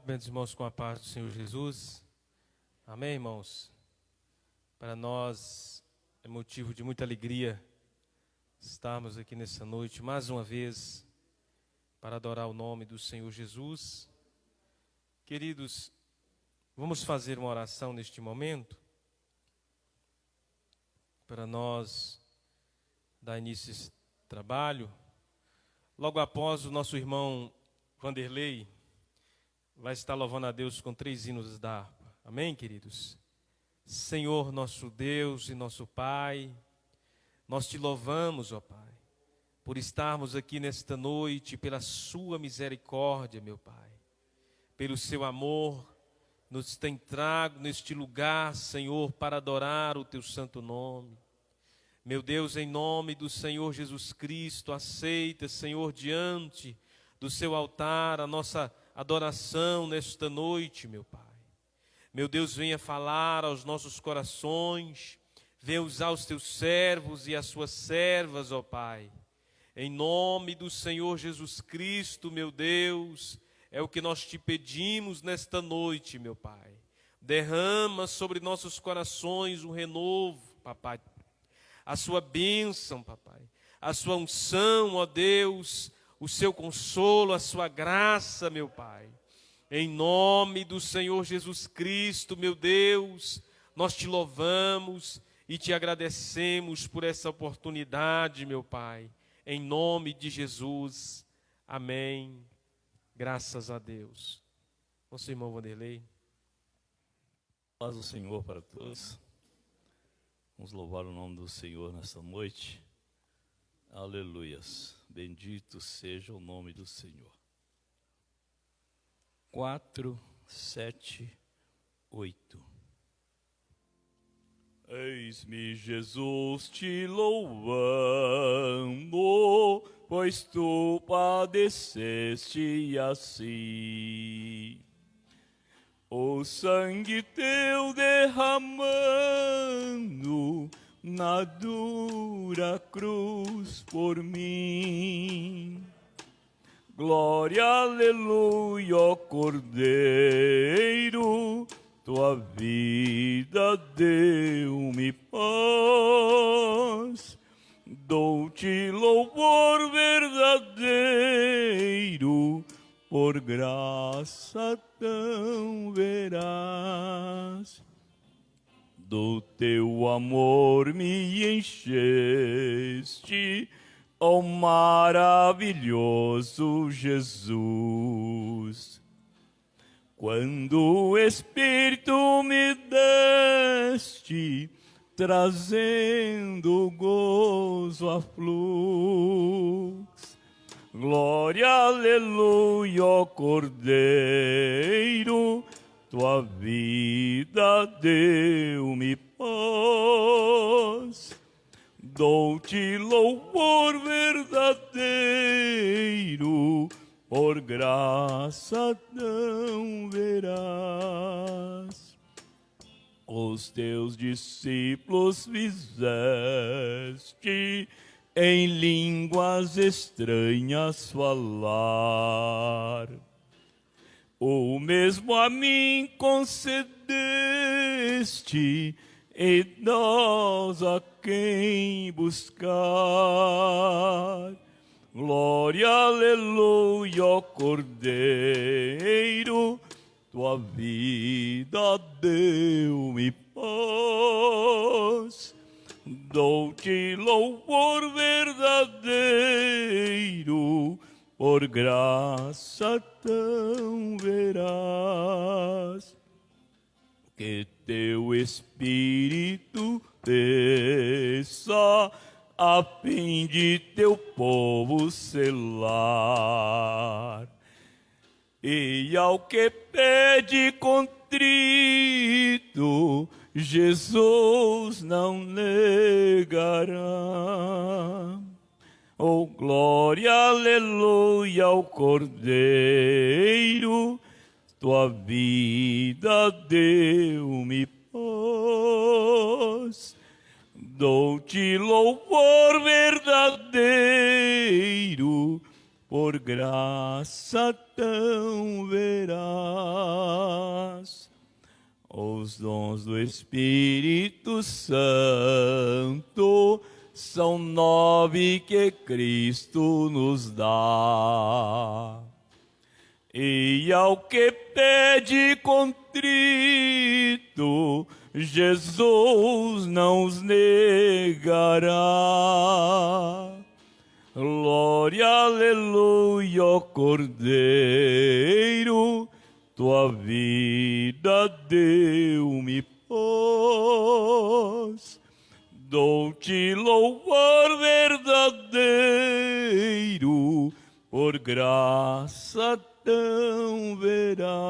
Cumprimento os irmãos com a paz do Senhor Jesus. Amém, irmãos? Para nós é motivo de muita alegria estarmos aqui nessa noite, mais uma vez, para adorar o nome do Senhor Jesus. Queridos, vamos fazer uma oração neste momento, para nós dar início a esse trabalho. Logo após, o nosso irmão Vanderlei vai estar louvando a Deus com 3 hinos da harpa. Amém, queridos? Senhor, nosso Deus e nosso Pai, nós te louvamos, ó Pai, por estarmos aqui nesta noite, pela sua misericórdia, meu Pai, pelo seu amor, nos tem trago neste lugar, Senhor, para adorar o teu santo nome. Meu Deus, em nome do Senhor Jesus Cristo, aceita, Senhor, diante do seu altar, a nossa adoração nesta noite, meu Pai. Meu Deus, venha falar aos nossos corações, venha usar os teus servos e as suas servas, ó Pai. Em nome do Senhor Jesus Cristo, meu Deus, é o que nós te pedimos nesta noite, meu Pai. Derrama sobre nossos corações um renovo, papai. A sua bênção, papai. A sua unção, ó Deus, o seu consolo, a sua graça, meu Pai. Em nome do Senhor Jesus Cristo, meu Deus, nós te louvamos e te agradecemos por essa oportunidade, meu Pai. Em nome de Jesus, amém. Graças a Deus. Nosso irmão Vanderlei. Paz do Senhor para todos. Vamos louvar o nome do Senhor nesta noite. Aleluias. Bendito seja o nome do Senhor. 4, 7, 8. Eis-me, Jesus, te louvando, pois tu padeceste assim. O sangue teu derramando na dura cruz por mim. Glória, aleluia, ó Cordeiro, tua vida deu-me paz. Dou-te louvor verdadeiro, por graça tão veraz. Do teu amor me encheste, ó maravilhoso Jesus. Quando o Espírito me deste, trazendo gozo a flux. Glória, aleluia, ó Cordeiro, tua vida deu-me paz. Dou-te louvor verdadeiro, por graça tão veraz. Os teus discípulos fizeste em línguas estranhas falar. O mesmo a mim concedeste, e nós a quem buscar. Glória, aleluia, ó Cordeiro, tua vida deu-me paz. Dou-te louvor verdadeiro, por graça tão veraz. Que teu Espírito desça, a fim de teu povo selar. E ao que pede contrito, Jesus não negará. Oh, glória, aleluia, ao Cordeiro, tua vida deu-me paz. Dou-te louvor verdadeiro, por graça tão verás os dons do Espírito Santo. São 9 que Cristo nos dá. E ao que pede contrito, Jesus não os negará. Glória, aleluia, ó Cordeiro, tua vida deu-me paz. Dou-te louvor verdadeiro, por graça tão verás.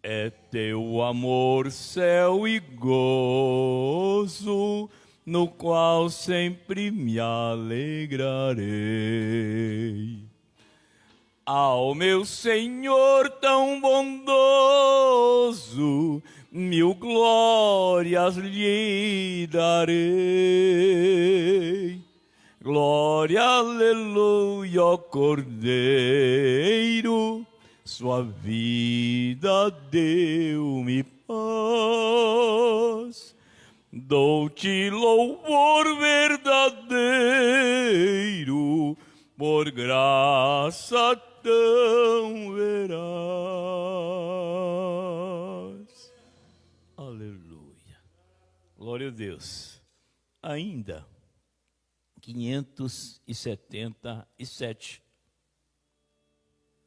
É teu amor, céu e gozo, no qual sempre me alegrarei. Ao meu Senhor tão bondoso, 1000 glórias lhe darei. Glória, aleluia, ó Cordeiro, sua vida deu-me paz. Dou-te louvor verdadeiro, por graça tão verás. Aleluia. Glória a Deus. Ainda 577.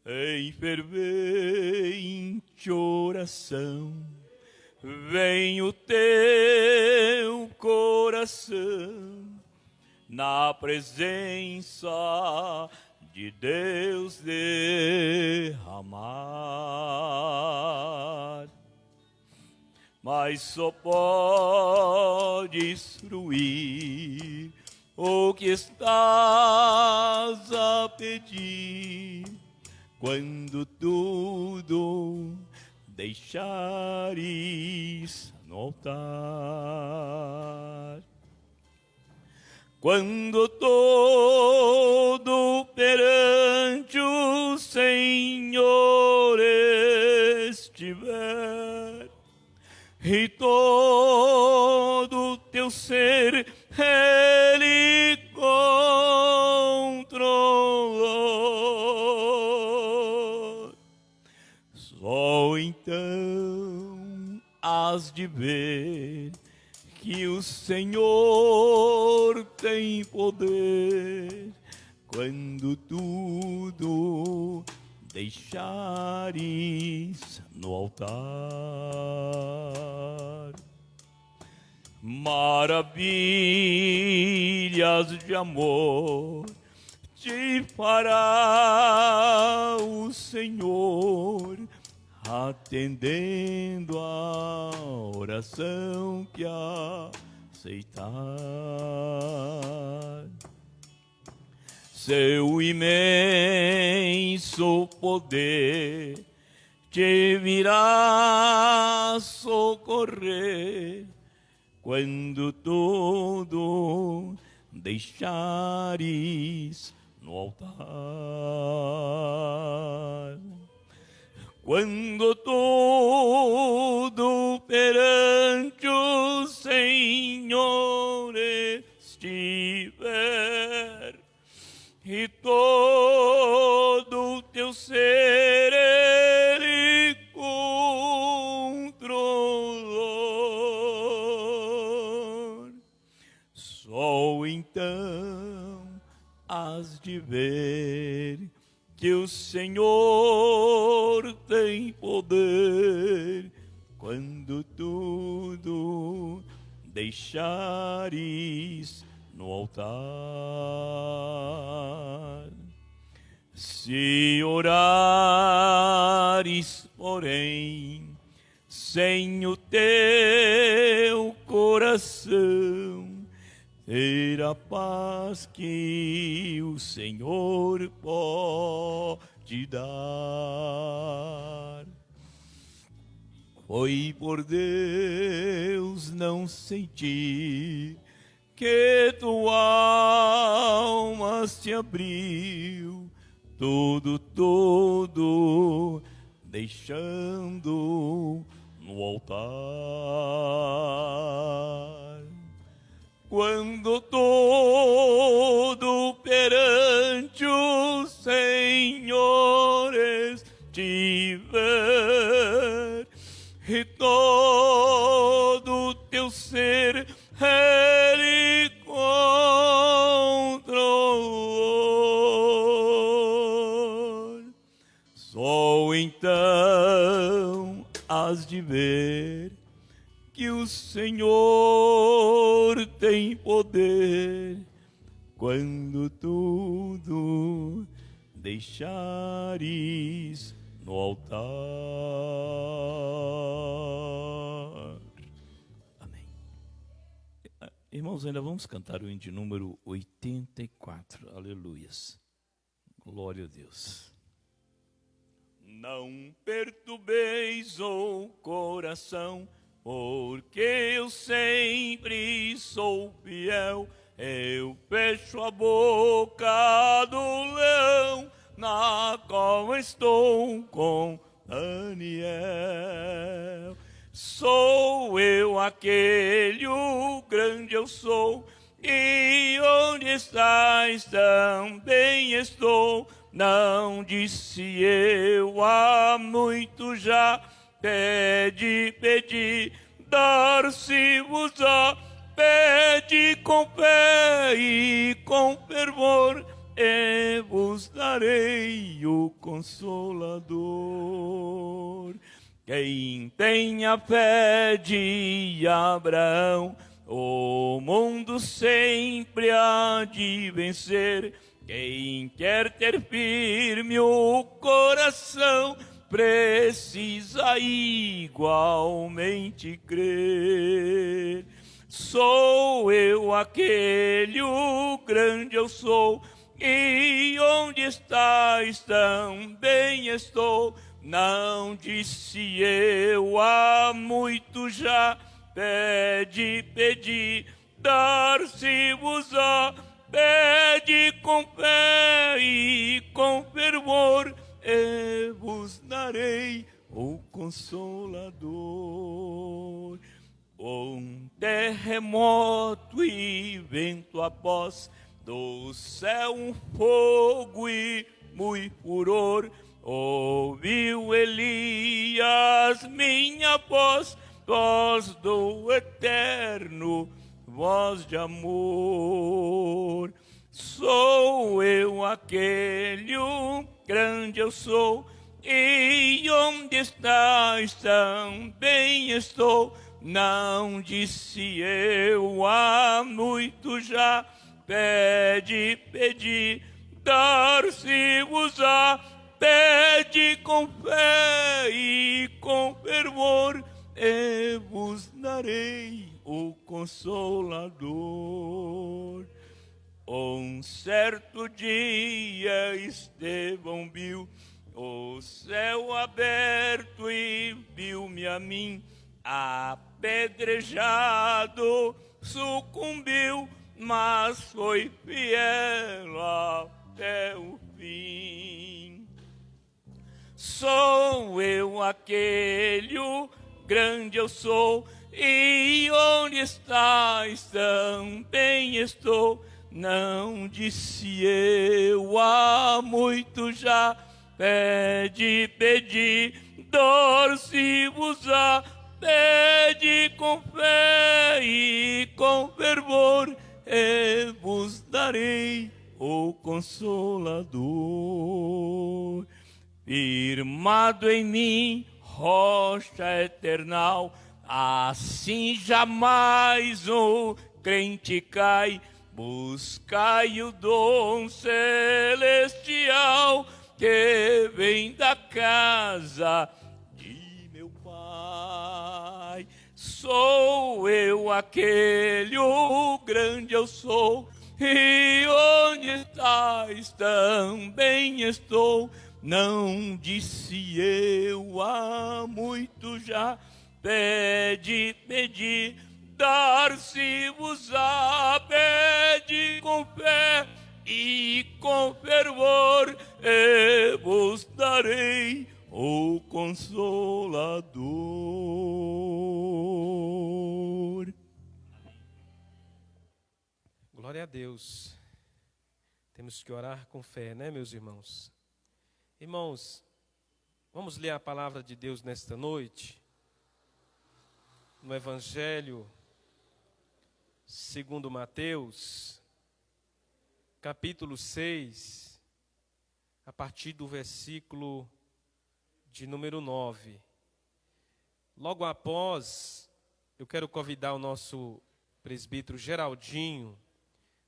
Em fervente oração, vem o teu coração na presença de Deus derramar. Mas só podes fruir o que estás a pedir, quando tudo deixares no altar. Quando todo perante o Senhor estiver, e todo teu ser Ele controlou, só então hás de ver que o Senhor tem poder, quando tudo deixares no altar. Maravilhas de amor te fará o Senhor, atendendo a oração que aceitar. Seu imenso poder te virá socorrer, quando tudo deixares no altar. Quando tudo perante o Senhor estiver, e todo o teu ser Ele controlou, só então hás de ver que o Senhor tem poder, quando tudo deixares no altar. Se orares, porém, sem o teu coração, terá paz que o Senhor pode dar. Foi por Deus não sentir que tua alma se abriu, todo deixando no altar. Quando todo perante o Senhor estiver, e todo teu ser Ele controlar, só então hás de ver que o Senhor tem poder quando tudo deixares no altar. Amém. Irmãos, ainda vamos cantar o hino de número 84. Aleluias. Glória a Deus. Não perturbeis o coração, porque eu sempre sou fiel. Eu fecho a boca do leão, na qual estou com Daniel. Sou eu aquele, o grande eu sou, e onde estás também estou. Não disse eu há muito já, pedi, dar-se-vos-á. Pede com fé e com fervor, e vos darei o Consolador. Quem tem a fé de Abraão, o mundo sempre há de vencer. Quem quer ter firme o coração, precisa igualmente crer. Sou eu aquele, o grande eu sou, e onde estás também estou. Não disse eu há muito já, pedi, dar-se-vos-á. Pede com fé e com fervor, e vos darei o Consolador. Um terremoto e vento após, do céu um fogo e muito furor. Ouviu Elias minha voz do eterno, voz de amor. Sou eu aquele, o grande eu sou, e onde estás também estou. Não disse eu há muito já, pedi, dar-se-vos-á. Pede com fé e com fervor, e vos darei o Consolador. Um certo dia Estevão viu o céu aberto e viu-me a mim, apedrejado, sucumbiu, mas foi fiel até o fim. Sou eu aquele, o grande eu sou, e onde estás também estou. Não disse eu há muito já, pedi, dar-se-vos-á. Pede com fé e com fervor, e vos darei o Consolador. Firmado em mim, rocha eternal, assim jamais o crente cai. Buscai o dom celestial que vem da casa de meu Pai. Sou eu aquele, o grande eu sou, e onde estás também estou. Não disse eu há muito já, pedi, dar-se-vos-á, pede com fé e com fervor, e vos darei o Consolador. Glória a Deus. Temos que orar com fé, né, meus irmãos? Irmãos, vamos ler a palavra de Deus nesta noite, no Evangelho segundo Mateus, capítulo 6, a partir do versículo de número 9. Logo após, eu quero convidar o nosso presbítero Geraldinho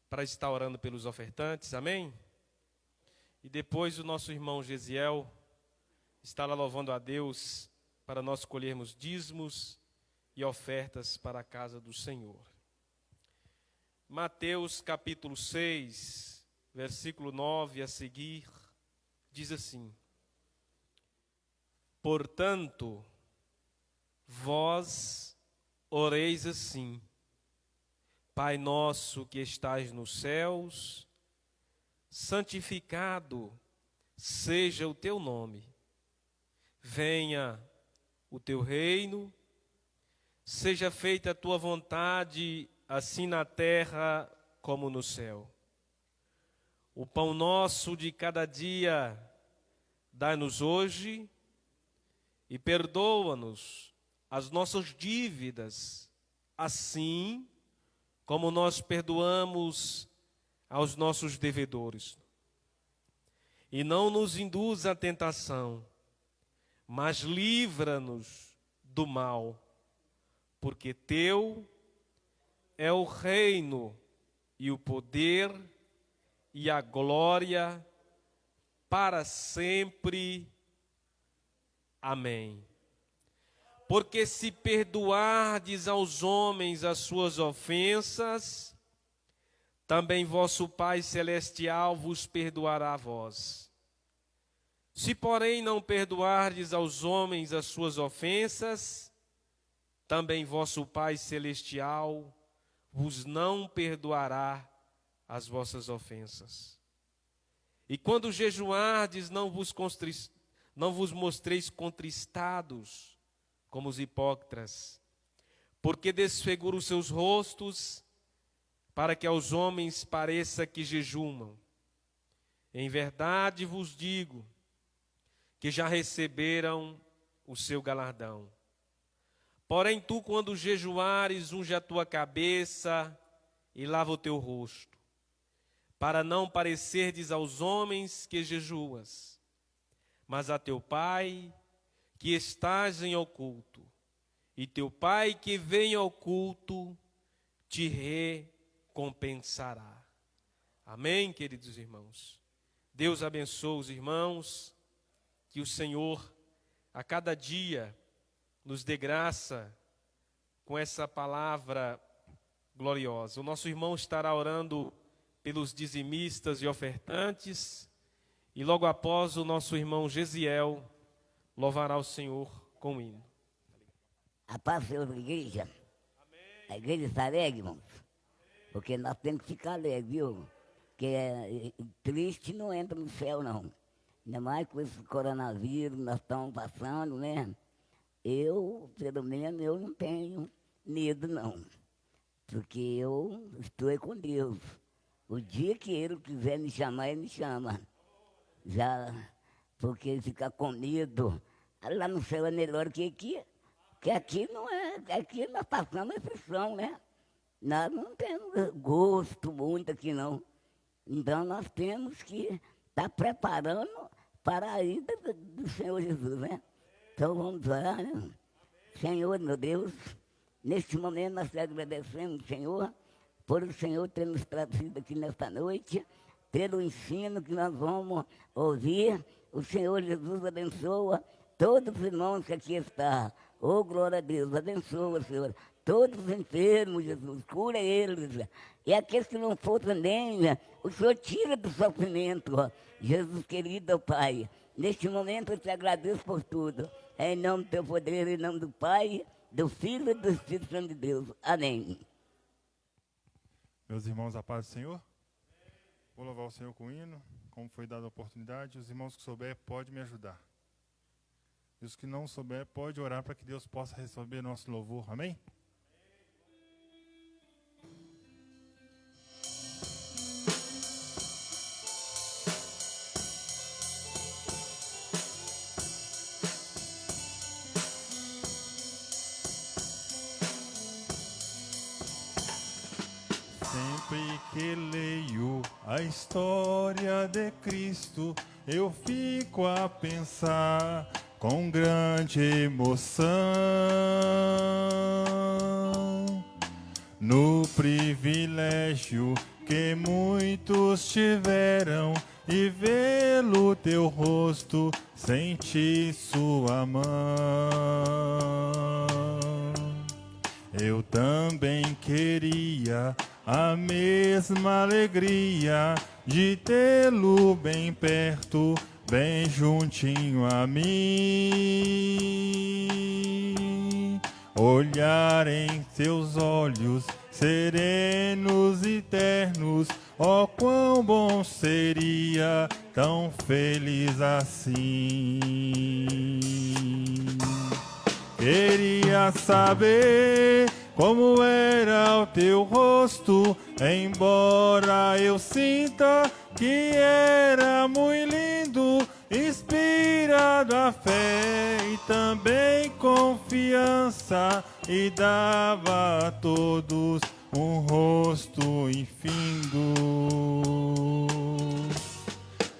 para estar orando pelos ofertantes, amém? E depois o nosso irmão Gesiel estará louvando a Deus para nós colhermos dízimos e ofertas para a casa do Senhor. Mateus capítulo 6, versículo 9 a seguir, diz assim: Portanto, vós oreis assim: Pai nosso que estais nos céus, santificado seja o teu nome. Venha o teu reino, seja feita a tua vontade, assim na terra como no céu. O pão nosso de cada dia dai-nos hoje, e perdoa-nos as nossas dívidas, assim como nós perdoamos aos nossos devedores. E não nos induza à tentação, mas livra-nos do mal, porque teu é o reino e o poder e a glória para sempre. Amém. Porque se perdoardes aos homens as suas ofensas, também vosso Pai Celestial vos perdoará a vós. Se, porém, não perdoardes aos homens as suas ofensas, também vosso Pai Celestial vos não perdoará as vossas ofensas. E quando jejuardes, não vos mostreis contristados, como os hipócritas, porque desfiguram os seus rostos, para que aos homens pareça que jejumam. Em verdade vos digo, que já receberam o seu galardão. Porém tu, quando jejuares, unge a tua cabeça e lava o teu rosto, para não parecerdes aos homens que jejuas, mas a teu Pai que estás em oculto, e teu Pai que vem ao oculto te recompensará. Amém, queridos irmãos? Deus abençoe os irmãos, que o Senhor a cada dia nos dê graça com essa palavra gloriosa. O nosso irmão estará orando pelos dizimistas e ofertantes, e logo após o nosso irmão Gesiel louvará o Senhor com o hino. A paz seja a igreja. A igreja está alegre, irmãos. Porque nós temos que ficar alegres, viu? Porque triste não entra no céu, não. Ainda mais com esse coronavírus nós estamos passando, né? Eu, pelo menos, eu não tenho medo, não. Porque eu estou com Deus. O dia que Ele quiser me chamar, Ele me chama. Já, porque ficar com medo, lá no céu é melhor que aqui. Porque aqui não é, aqui nós passamos exceção, né? Nós não temos gosto muito aqui, não. Então, nós temos que estar preparando para a ida do Senhor Jesus, né? Então, vamos orar, né? Senhor, meu Deus, neste momento nós te agradecemos, Senhor, por o Senhor ter nos trazido aqui nesta noite, pelo ensino que nós vamos ouvir. O Senhor Jesus abençoa todos os irmãos que aqui estão. Oh, glória a Deus, abençoa, Senhor. Todos os enfermos, Jesus, cura eles. E aqueles que não for também, o Senhor tira do sofrimento. Jesus querido, Pai, neste momento eu te agradeço por tudo. Em nome do teu poder, em nome do Pai, do Filho e do Espírito Santo de Deus. Amém. Meus irmãos, a paz do Senhor. Vou louvar o Senhor com o hino, como foi dada a oportunidade. Os irmãos que souber, podem me ajudar. E os que não souber, pode orar para que Deus possa receber nosso louvor. Amém? Sempre que leio a história de Cristo, eu fico a pensar com grande emoção no privilégio que muitos tiveram e vê-lo teu rosto, sentir sua mão. Eu também queria a mesma alegria de tê-lo bem perto, bem juntinho a mim. Olhar em seus olhos serenos e ternos, ó quão bom seria tão feliz assim. Queria saber como era o teu rosto, embora eu sinta que era muito lindo, inspirado a fé e também confiança, e dava a todos um rosto infindo.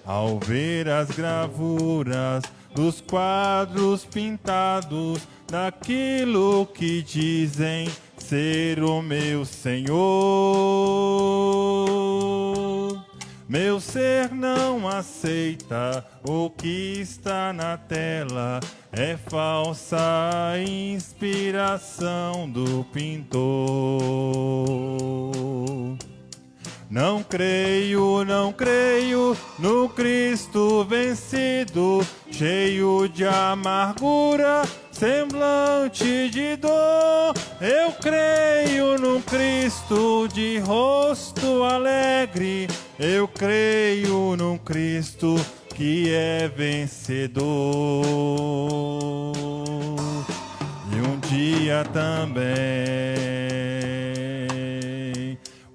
Ao ver as gravuras dos quadros pintados, daquilo que dizem ser o meu Senhor, meu ser não aceita o que está na tela, é falsa inspiração do pintor. Não creio no Cristo vencido, cheio de amargura, semblante de dor. Eu creio no Cristo de rosto alegre, eu creio no Cristo que é vencedor. E um dia também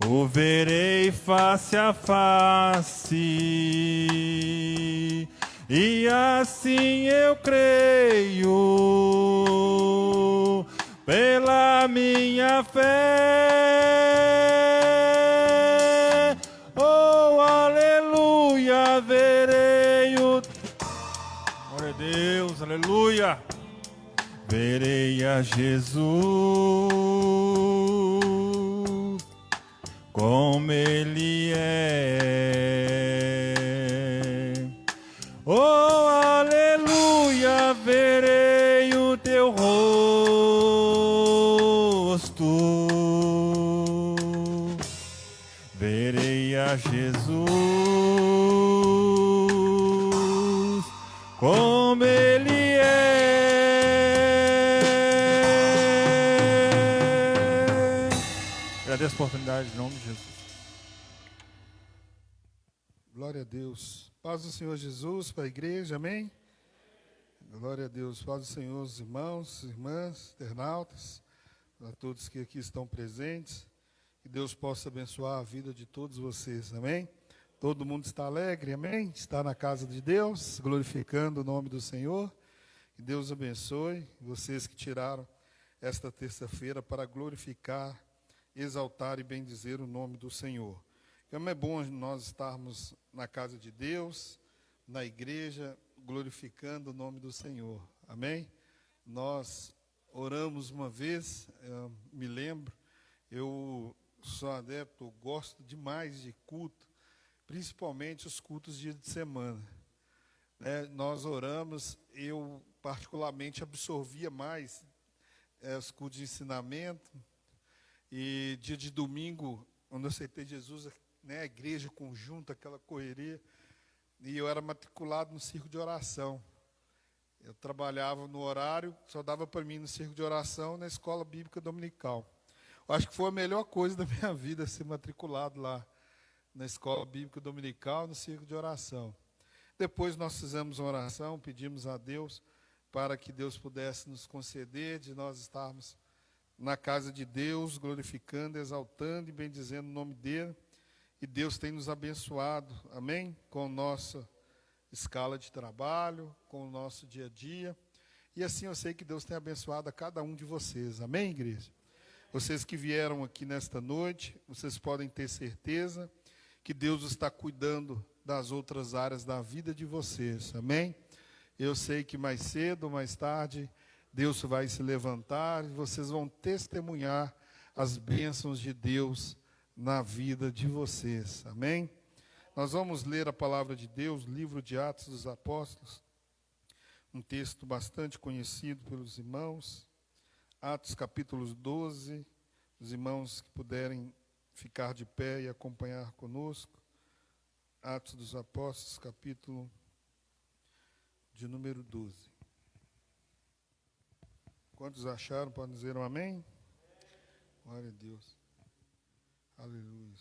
o verei face a face, e assim eu creio pela minha fé. Oh, aleluia, verei o... Glória a Deus, aleluia. Verei a Jesus como Ele é. Oh, aleluia, verei o teu rosto, verei a Jesus como Ele é. Agradeço a oportunidade em nome de Jesus. Glória a Deus. Paz do Senhor Jesus para a igreja, amém? Glória a Deus. Paz do Senhor, os irmãos, irmãs, internautas, para todos que aqui estão presentes. Que Deus possa abençoar a vida de todos vocês, amém? Todo mundo está alegre, amém? Está na casa de Deus, glorificando o nome do Senhor. Que Deus abençoe vocês que tiraram esta terça-feira para glorificar, exaltar e bendizer o nome do Senhor. Como é bom nós estarmos na casa de Deus, na igreja, glorificando o nome do Senhor. Amém? Nós oramos uma vez, me lembro, eu sou adepto, gosto demais de culto, principalmente os cultos de dia de semana. Nós oramos, eu particularmente absorvia mais os cultos de ensinamento, e dia de domingo, quando eu aceitei Jesus, a igreja conjunta, aquela correria, e eu era matriculado no círculo de oração. Eu trabalhava no horário, só dava para mim no circo de oração na escola bíblica dominical. Eu acho que foi a melhor coisa da minha vida ser matriculado lá na escola bíblica dominical, no circo de oração. Depois nós fizemos uma oração, pedimos a Deus para que Deus pudesse nos conceder de nós estarmos na casa de Deus, glorificando, exaltando e bendizendo o nome dele. E Deus tem nos abençoado, amém? Com nossa escala de trabalho, com o nosso dia a dia. E assim eu sei que Deus tem abençoado a cada um de vocês, amém, igreja? Vocês que vieram aqui nesta noite, vocês podem ter certeza que Deus está cuidando das outras áreas da vida de vocês, amém? Eu sei que mais cedo ou mais tarde, Deus vai se levantar e vocês vão testemunhar as bênçãos de Deus na vida de vocês, amém? Nós vamos ler a palavra de Deus, livro de Atos dos Apóstolos, um texto bastante conhecido pelos irmãos, Atos capítulo 12, os irmãos que puderem ficar de pé e acompanhar conosco, Atos dos Apóstolos, capítulo de número 12. Quantos acharam, podem dizer um amém? Glória a Deus. Aleluia.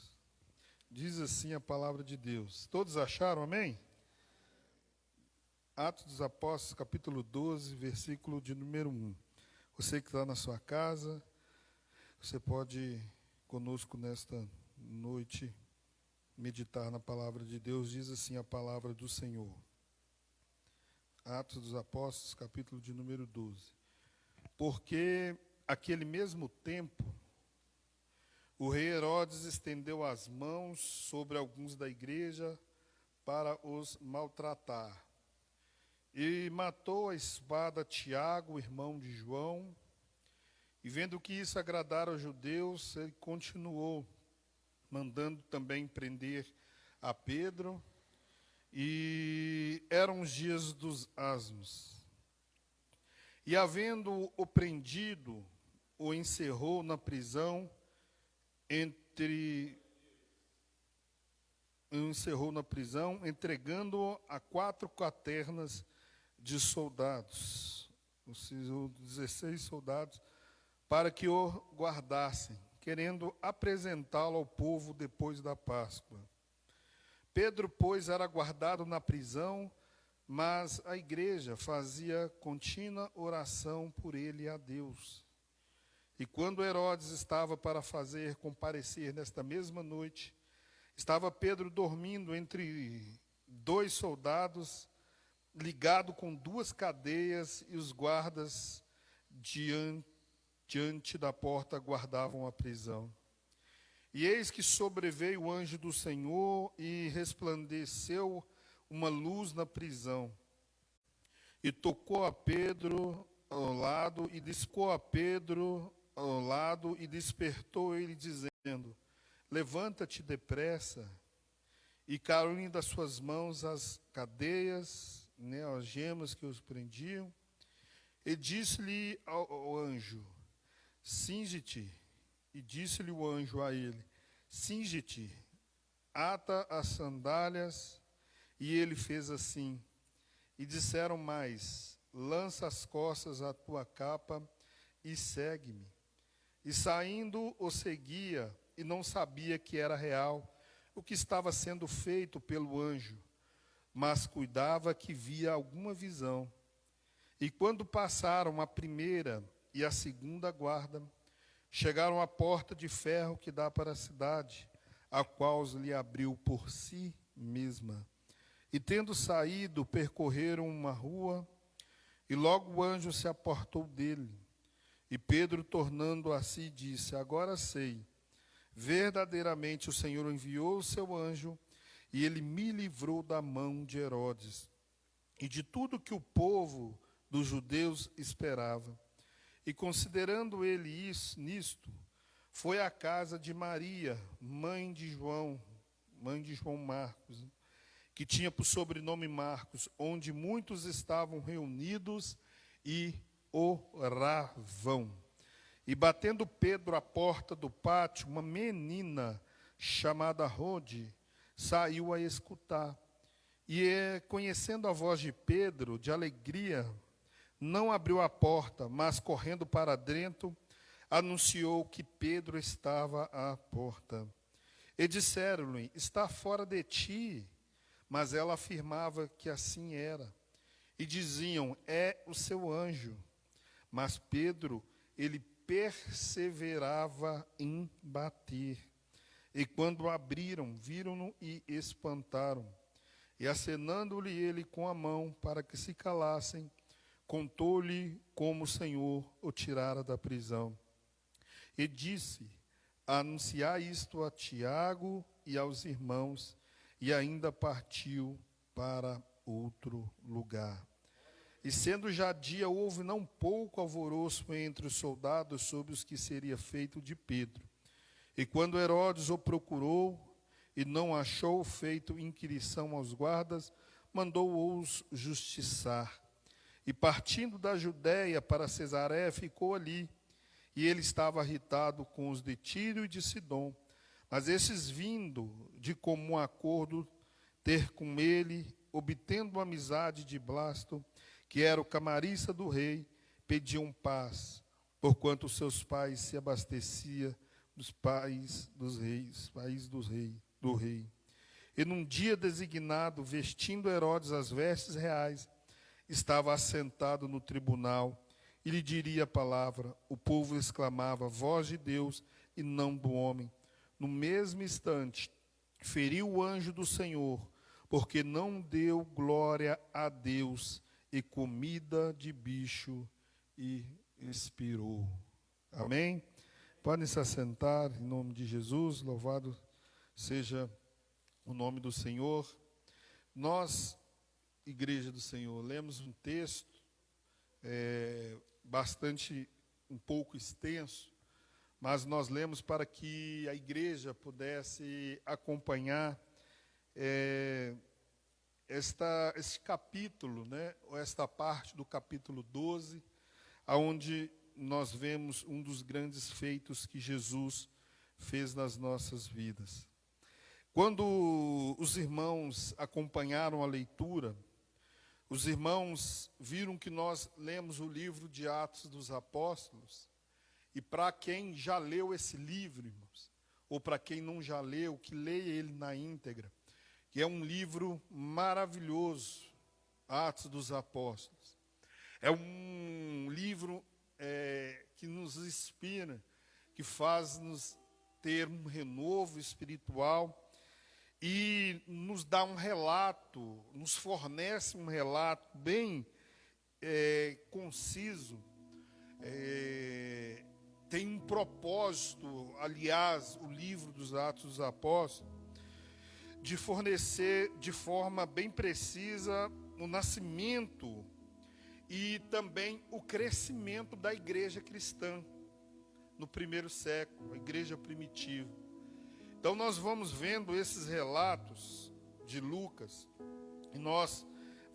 Diz assim a palavra de Deus. Todos acharam, amém? Atos dos Apóstolos, capítulo 12, versículo de número 1. Você que está na sua casa, você pode ir conosco nesta noite meditar na palavra de Deus. Diz assim a palavra do Senhor. Atos dos Apóstolos, capítulo de número 12. Porque aquele mesmo tempo, o rei Herodes estendeu as mãos sobre alguns da igreja para os maltratar. E matou a espada Tiago, irmão de João. E vendo que isso agradara aos judeus, ele continuou, mandando também prender a Pedro. E eram os dias dos asmos. E havendo-o prendido, o encerrou na prisão, entregando-o a 4 quaternas de soldados, 16 soldados, para que o guardassem, querendo apresentá-lo ao povo depois da Páscoa. Pedro, pois, era guardado na prisão, mas a igreja fazia contínua oração por ele a Deus. E quando Herodes estava para fazer comparecer nesta mesma noite, estava Pedro dormindo entre 2 soldados, ligado com 2 cadeias, e os guardas diante da porta guardavam a prisão. E eis que sobreveio o anjo do Senhor e resplandeceu uma luz na prisão. E tocou a Pedro ao lado e descou a Pedro ao lado e despertou ele, dizendo: levanta-te depressa. E caiu das suas mãos as cadeias, as gemas que os prendiam. E disse-lhe ao anjo: cinge-te. E disse-lhe o anjo a ele: cinge-te, ata as sandálias. E ele fez assim. E disseram mais: lança as costas a tua capa e segue-me. E saindo o seguia, e não sabia que era real o que estava sendo feito pelo anjo, mas cuidava que via alguma visão. E quando passaram a primeira e a segunda guarda, chegaram à porta de ferro que dá para a cidade, a qual lhe abriu por si mesma. E tendo saído, percorreram uma rua, e logo o anjo se aportou dele. E Pedro, tornando a si, disse: agora sei, verdadeiramente o Senhor enviou o seu anjo, e ele me livrou da mão de Herodes, e de tudo que o povo dos judeus esperava. E considerando ele nisto, foi à casa de Maria, mãe de João Marcos, que tinha por sobrenome Marcos, onde muitos estavam reunidos e oravam. E batendo Pedro à porta do pátio, uma menina chamada Rode saiu a escutar. E conhecendo a voz de Pedro, de alegria, não abriu a porta, mas correndo para dentro, anunciou que Pedro estava à porta. E disseram-lhe: está fora de ti. Mas ela afirmava que assim era. E diziam: é o seu anjo. Mas Pedro, ele perseverava em bater. E quando abriram, viram-no e espantaram. E acenando-lhe ele com a mão para que se calassem, contou-lhe como o Senhor o tirara da prisão. E disse: anunciai isto a Tiago e aos irmãos. E ainda partiu para outro lugar. E sendo já dia, houve não pouco alvoroço entre os soldados sobre os que seria feito de Pedro. E quando Herodes o procurou e não achou feito inquirição aos guardas, mandou-os justiçar. E partindo da Judéia para Cesareia, ficou ali. E ele estava irritado com os de Tiro e de Sidom. Mas esses, vindo de comum acordo ter com ele, obtendo a amizade de Blasto, que era o camarista do rei, pediam paz, porquanto seus pais se abastecia dos pais dos reis, do rei. E num dia designado, vestindo Herodes as vestes reais, estava assentado no tribunal e lhe diria a palavra. O povo exclamava: voz de Deus e não do homem. No mesmo instante, feriu o anjo do Senhor, porque não deu glória a Deus, e comida de bicho, e expirou. Amém? Podem se assentar em nome de Jesus, louvado seja o nome do Senhor. Nós, Igreja do Senhor, lemos um texto um pouco extenso, mas nós lemos para que a igreja pudesse acompanhar este capítulo, né, ou esta parte do capítulo 12, onde nós vemos um dos grandes feitos que Jesus fez nas nossas vidas. Quando os irmãos acompanharam a leitura, os irmãos viram que nós lemos o livro de Atos dos Apóstolos. E para quem já leu esse livro, irmãos, ou para quem não já leu, que leia ele na íntegra, que é um livro maravilhoso, Atos dos Apóstolos. É um livro que nos inspira, que faz-nos ter um renovo espiritual e nos dá um relato, nos fornece um relato bem conciso, tem um propósito, aliás, o livro dos Atos dos Apóstolos, de fornecer de forma bem precisa o nascimento e também o crescimento da igreja cristã no primeiro século, a igreja primitiva. Então nós vamos vendo esses relatos de Lucas e nós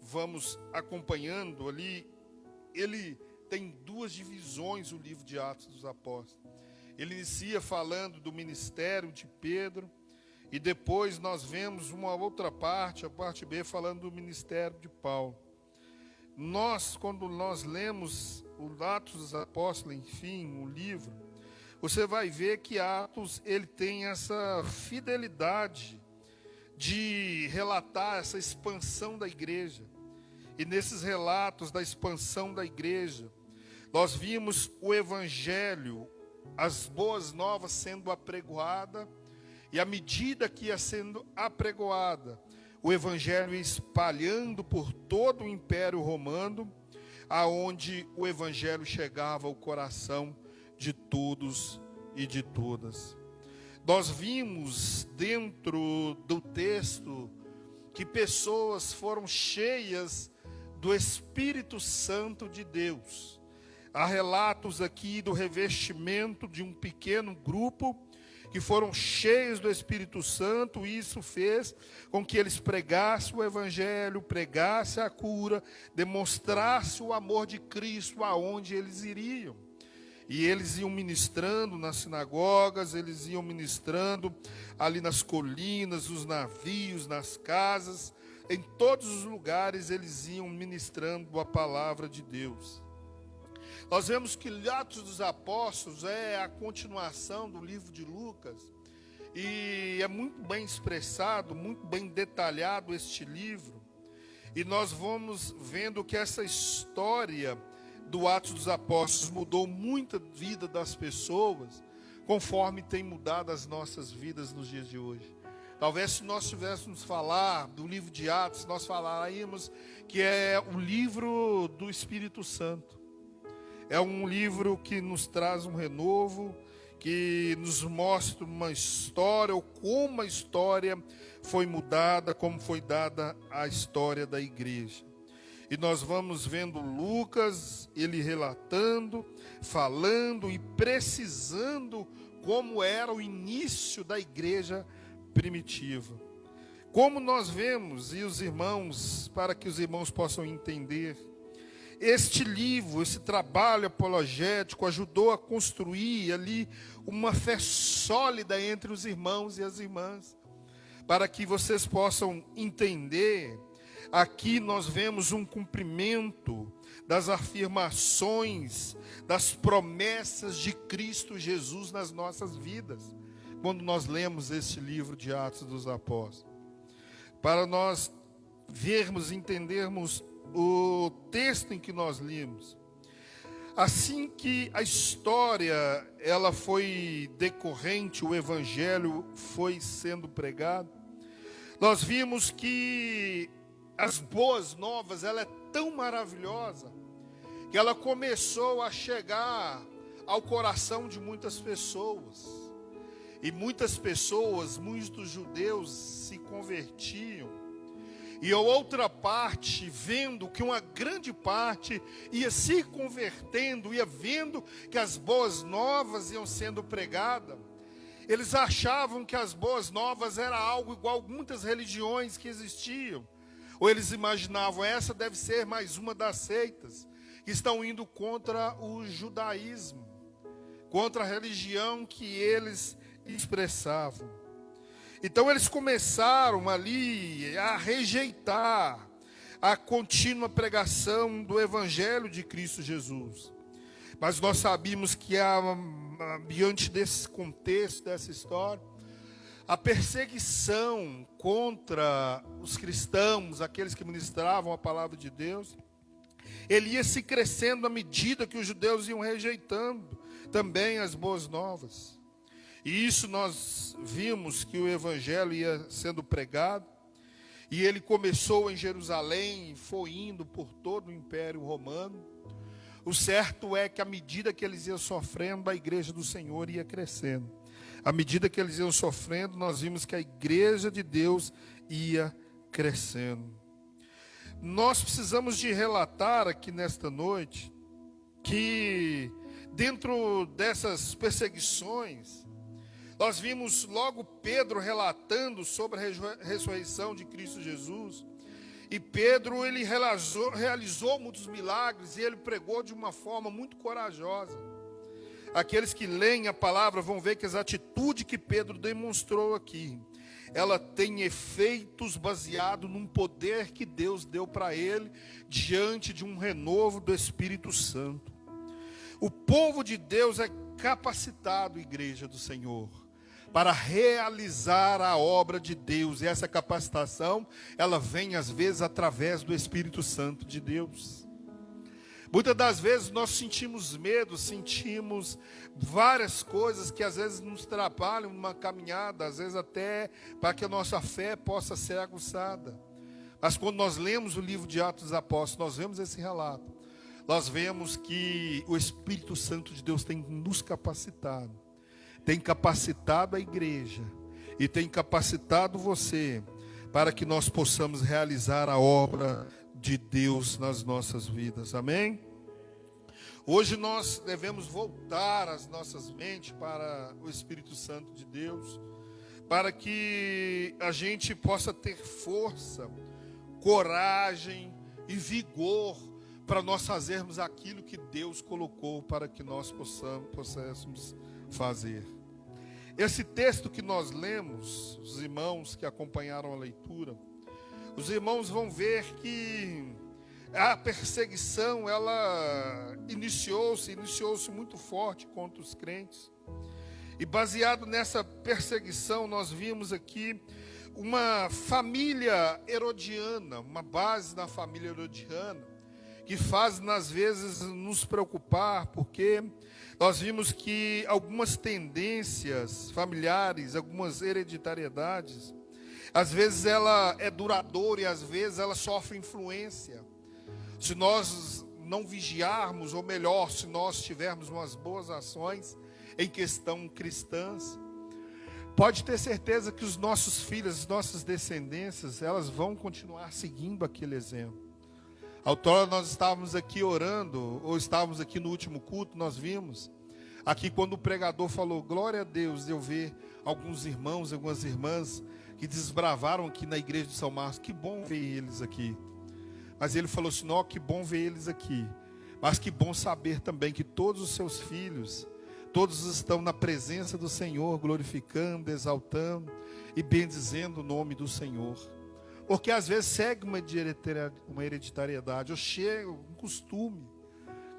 vamos acompanhando ali. Ele tem duas divisões, o livro de Atos dos Apóstolos. Ele inicia falando do ministério de Pedro, e depois nós vemos uma outra parte, a parte B, falando do ministério de Paulo. Quando nós lemos o Atos dos Apóstolos, enfim, o livro, você vai ver que Atos, ele tem essa fidelidade de relatar essa expansão da igreja. E nesses relatos da expansão da igreja, nós vimos o evangelho, as boas novas sendo apregoada, e à medida que ia sendo apregoada, o evangelho ia espalhando por todo o Império Romano, aonde o evangelho chegava ao coração de todos e de todas. Nós vimos dentro do texto que pessoas foram cheias do Espírito Santo de Deus. Há relatos aqui do revestimento de um pequeno grupo que foram cheios do Espírito Santo, e isso fez com que eles pregassem o Evangelho, pregassem a cura, demonstrassem o amor de Cristo aonde eles iriam. E eles iam ministrando nas sinagogas, eles iam ministrando ali nas colinas, nos navios, nas casas, em todos os lugares eles iam ministrando a palavra de Deus. Nós vemos que Atos dos Apóstolos é a continuação do livro de Lucas, e é muito bem expressado, muito bem detalhado este livro, e nós vamos vendo que essa história do Atos dos Apóstolos mudou muita vida das pessoas, conforme tem mudado as nossas vidas nos dias de hoje. Talvez se nós tivéssemos falar do livro de Atos, nós falaríamos que é o livro do Espírito Santo. É um livro que nos traz um renovo, que nos mostra uma história, ou como a história foi mudada, como foi dada a história da igreja. E nós vamos vendo Lucas, ele relatando, falando e precisando como era o início da igreja primitiva. Como nós vemos, e os irmãos, para que os irmãos possam entender, este livro, esse trabalho apologético ajudou a construir ali uma fé sólida entre os irmãos e as irmãs. Para que vocês possam entender, aqui nós vemos um cumprimento das afirmações, das promessas de Cristo Jesus nas nossas vidas, quando nós lemos este livro de Atos dos Apóstolos. Para nós vermos, entendermos o texto em que nós lemos. Assim que a história ela foi decorrente, o evangelho foi sendo pregado, nós vimos que as boas novas, ela é tão maravilhosa, que ela começou a chegar ao coração de muitas pessoas. E muitas pessoas, muitos judeus se convertiam. E a outra parte, vendo que uma grande parte ia se convertendo, ia vendo que as boas novas iam sendo pregadas, eles achavam que as boas novas era algo igual a muitas religiões que existiam. Ou eles imaginavam, essa deve ser mais uma das seitas que estão indo contra o judaísmo, contra a religião que eles expressavam. Então eles começaram ali a rejeitar a contínua pregação do Evangelho de Cristo Jesus. Mas nós sabemos que diante desse contexto, dessa história, a perseguição contra os cristãos, aqueles que ministravam a palavra de Deus, ele ia se crescendo à medida que os judeus iam rejeitando também as boas novas. E isso nós vimos que o evangelho ia sendo pregado, e ele começou em Jerusalém e foi indo por todo o Império Romano. O certo é que à medida que eles iam sofrendo, a igreja do Senhor ia crescendo. À medida que eles iam sofrendo, nós vimos que a igreja de Deus ia crescendo. Nós precisamos de relatar aqui nesta noite que dentro dessas perseguições, nós vimos logo Pedro relatando sobre a ressurreição de Cristo Jesus. E Pedro, ele realizou muitos milagres e ele pregou de uma forma muito corajosa. Aqueles que leem a palavra vão ver que as atitudes que Pedro demonstrou aqui, ela tem efeitos baseados num poder que Deus deu para ele, diante de um renovo do Espírito Santo. O povo de Deus é capacitado, igreja do Senhor, para realizar a obra de Deus. E essa capacitação, ela vem às vezes através do Espírito Santo de Deus. Muitas das vezes nós sentimos medo, sentimos várias coisas que às vezes nos atrapalham numa caminhada, às vezes até para que a nossa fé possa ser aguçada. Mas quando nós lemos o livro de Atos dos Apóstolos, nós vemos esse relato. Nós vemos que o Espírito Santo de Deus tem nos capacitado, tem capacitado a igreja e tem capacitado você para que nós possamos realizar a obra de Deus nas nossas vidas, amém? Hoje nós devemos voltar as nossas mentes para o Espírito Santo de Deus, para que a gente possa ter força, coragem e vigor para nós fazermos aquilo que Deus colocou para que nós possamos fazer. Esse texto que nós lemos, os irmãos que acompanharam a leitura, os irmãos vão ver que a perseguição, ela iniciou-se muito forte contra os crentes. E baseado nessa perseguição, nós vimos aqui uma família herodiana, uma base da família herodiana, que faz, às vezes, nos preocupar, porque nós vimos que algumas tendências familiares, algumas hereditariedades, às vezes ela é duradoura e às vezes ela sofre influência. Se nós não vigiarmos, ou melhor, se nós tivermos umas boas ações em questão cristãs, pode ter certeza que os nossos filhos, as nossas descendências, elas vão continuar seguindo aquele exemplo. Outrora nós estávamos aqui orando, ou estávamos aqui no último culto, nós vimos aqui quando o pregador falou, glória a Deus, eu ver alguns irmãos, algumas irmãs que desbravaram aqui na igreja de São Marcos, que bom ver eles aqui. Mas ele falou assim, não, que bom ver eles aqui, mas que bom saber também que todos os seus filhos, todos estão na presença do Senhor, glorificando, exaltando e bendizendo o nome do Senhor. Porque às vezes segue uma hereditariedade, ou chega um costume.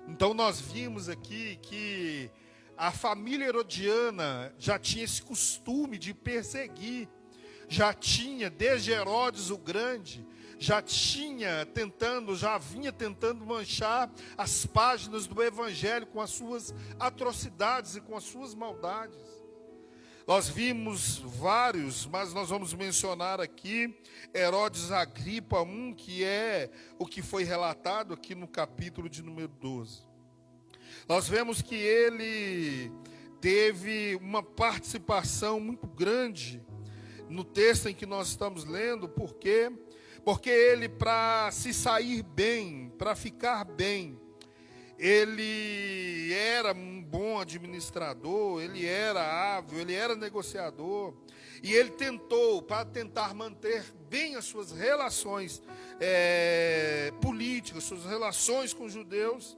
Então nós vimos aqui que a família herodiana já tinha esse costume de perseguir. Já tinha, desde Herodes o Grande, já vinha tentando manchar as páginas do Evangelho com as suas atrocidades e com as suas maldades. Nós vimos vários, mas nós vamos mencionar aqui Herodes Agripa I, que é o que foi relatado aqui no capítulo de número 12. Nós vemos que ele teve uma participação muito grande no texto em que nós estamos lendo, porque ele, para se sair bem, para ficar bem, ele era um bom administrador, ele era hábil, ele era negociador, e ele para tentar manter bem as suas relações políticas, suas relações com os judeus,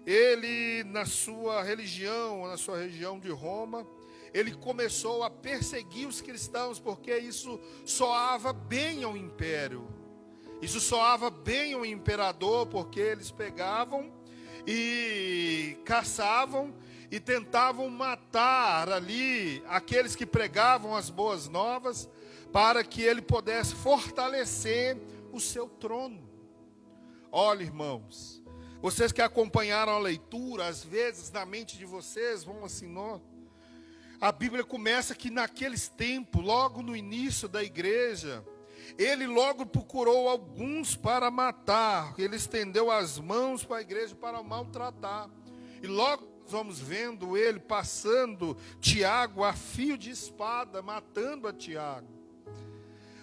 ele, na sua região de Roma, ele começou a perseguir os cristãos, porque isso soava bem ao império. Isso soava bem ao imperador, porque eles pegavam e caçavam e tentavam matar ali aqueles que pregavam as boas novas, para que ele pudesse fortalecer o seu trono. Olha, irmãos, vocês que acompanharam a leitura, às vezes na mente de vocês vão assim, a Bíblia começa que naqueles tempos, logo no início da igreja, ele logo procurou alguns para matar, ele estendeu as mãos para a igreja para maltratar. E logo nós vamos vendo ele passando Tiago a fio de espada, matando a Tiago.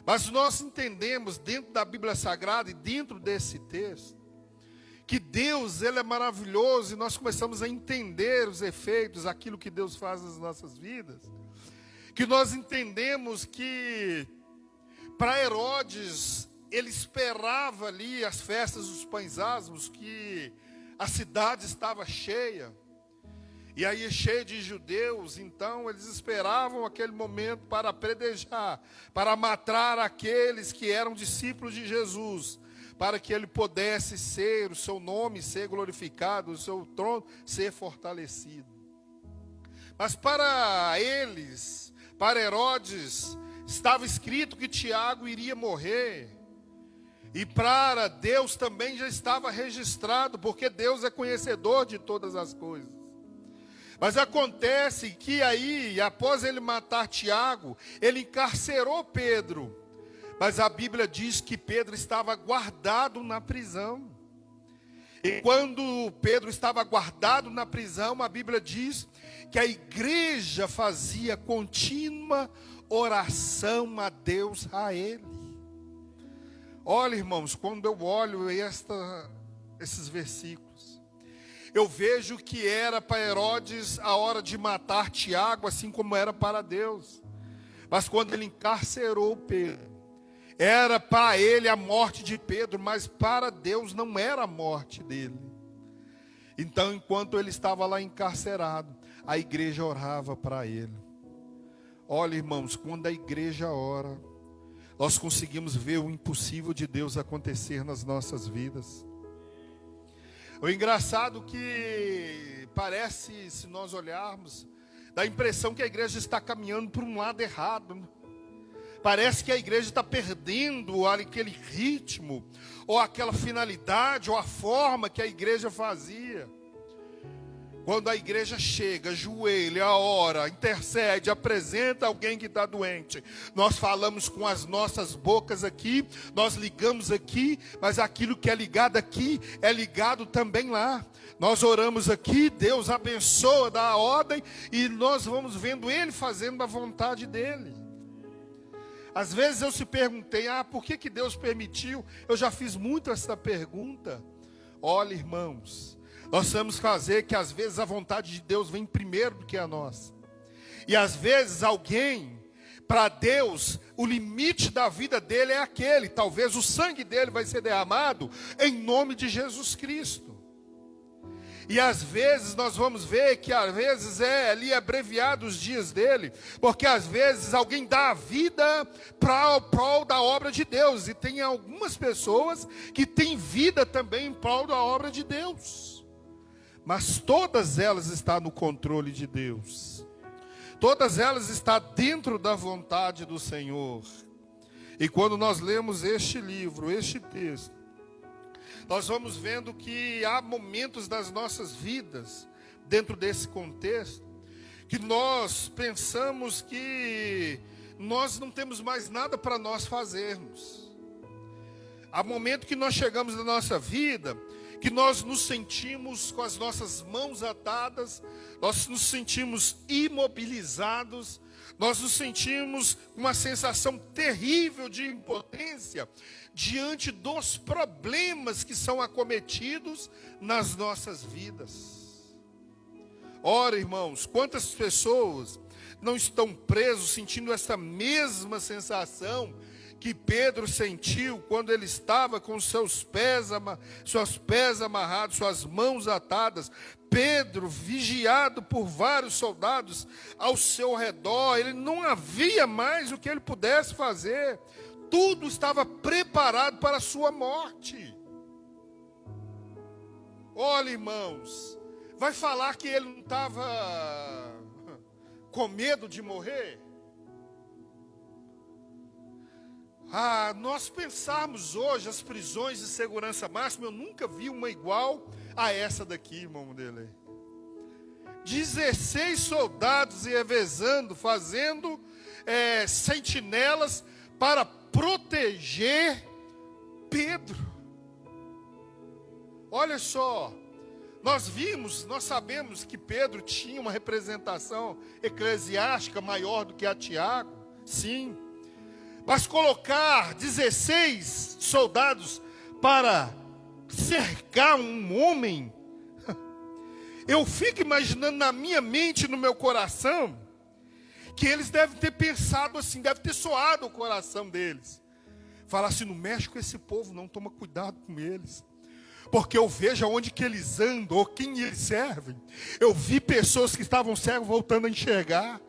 Mas nós entendemos dentro da Bíblia Sagrada e dentro desse texto, que Deus, ele é maravilhoso, e nós começamos a entender os efeitos, aquilo que Deus faz nas nossas vidas, que nós entendemos que para Herodes, ele esperava ali as festas dos pães asmos, que a cidade estava cheia, e aí cheia de judeus, então eles esperavam aquele momento para apedrejar, para matar aqueles que eram discípulos de Jesus, para que ele pudesse o seu nome ser glorificado, o seu trono ser fortalecido. Mas para eles, para Herodes, estava escrito que Tiago iria morrer. E para Deus também já estava registrado, porque Deus é conhecedor de todas as coisas. Mas acontece que aí, após ele matar Tiago, ele encarcerou Pedro. Mas a Bíblia diz que Pedro estava guardado na prisão. E quando Pedro estava guardado na prisão, a Bíblia diz que a igreja fazia contínua oração a Deus a ele. Olha, irmãos, quando eu olho esses versículos, eu vejo que era para Herodes a hora de matar Tiago, assim como era para Deus. Mas quando ele encarcerou Pedro, era para ele a morte de Pedro, mas para Deus não era a morte dele. Então, enquanto ele estava lá encarcerado, a igreja orava para ele. Olha, irmãos, quando a igreja ora, nós conseguimos ver o impossível de Deus acontecer nas nossas vidas. O engraçado que parece, se nós olharmos, dá a impressão que a igreja está caminhando por um lado errado, né? Parece que a igreja está perdendo aquele ritmo, ou aquela finalidade, ou a forma que a igreja fazia. Quando a igreja chega, ajoelha, ora, intercede, apresenta alguém que está doente, nós falamos com as nossas bocas aqui, nós ligamos aqui, mas aquilo que é ligado aqui, é ligado também lá. Nós oramos aqui, Deus abençoa, dá a ordem, e nós vamos vendo Ele fazendo a vontade dEle. Às vezes eu se perguntei, por que Deus permitiu? Eu já fiz muito essa pergunta. Olha, irmãos, nós vamos fazer que às vezes a vontade de Deus vem primeiro do que a nossa. E às vezes alguém, para Deus, o limite da vida dele é aquele. Talvez o sangue dele vai ser derramado em nome de Jesus Cristo. E às vezes nós vamos ver que às vezes é ali abreviado os dias dele, porque às vezes alguém dá a vida para o prol da obra de Deus. E tem algumas pessoas que têm vida também em prol da obra de Deus. Mas todas elas estão no controle de Deus. Todas elas estão dentro da vontade do Senhor. E quando nós lemos este livro, este texto, nós vamos vendo que há momentos das nossas vidas, dentro desse contexto, que nós pensamos que nós não temos mais nada para nós fazermos. Há momento que nós chegamos na nossa vida, que nós nos sentimos com as nossas mãos atadas, nós nos sentimos imobilizados, nós nos sentimos com uma sensação terrível de impotência diante dos problemas que são acometidos nas nossas vidas. Ora, irmãos, quantas pessoas não estão presos sentindo essa mesma sensação que Pedro sentiu quando ele estava com seus pés amarrados, suas mãos atadas. Pedro, vigiado por vários soldados ao seu redor, ele não havia mais o que ele pudesse fazer. Tudo estava preparado para a sua morte. Olha, irmãos, vai falar que ele não estava com medo de morrer? Nós pensarmos hoje as prisões de segurança máxima, eu nunca vi uma igual a essa daqui, irmão dele. 16 soldados revezando, fazendo sentinelas para proteger Pedro. Olha só, nós sabemos que Pedro tinha uma representação eclesiástica maior do que a Tiago, sim. Mas colocar 16 soldados para cercar um homem, eu fico imaginando na minha mente, no meu coração, que eles devem ter pensado assim, deve ter soado o coração deles. Falar assim, não mexe com esse povo não, toma cuidado com eles. Porque eu vejo aonde que eles andam, ou quem eles servem. Eu vi pessoas que estavam cegos voltando a enxergar.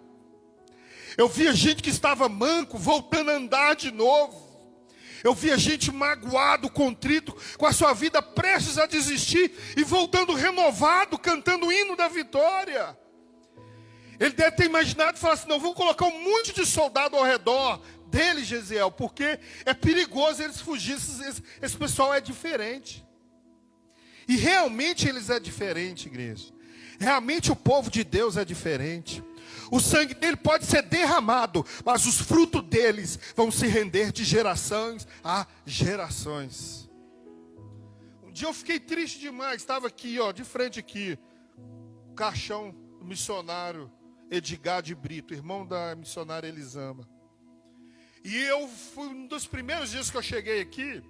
Eu via gente que estava manco voltando a andar de novo. Eu via gente magoado, contrito, com a sua vida prestes a desistir e voltando renovado, cantando o hino da vitória. Ele deve ter imaginado e falar assim, não, vou colocar um monte de soldado ao redor dele, Gesiel, porque é perigoso eles fugirem, esse pessoal é diferente. E realmente eles é diferente, igreja. Realmente o povo de Deus é diferente. O sangue dele pode ser derramado, mas os frutos deles vão se render de gerações a gerações. Um dia eu fiquei triste demais, estava aqui, de frente aqui, o caixão do missionário Edgar de Brito, irmão da missionária Elisama. E eu fui um dos primeiros dias que eu cheguei aqui,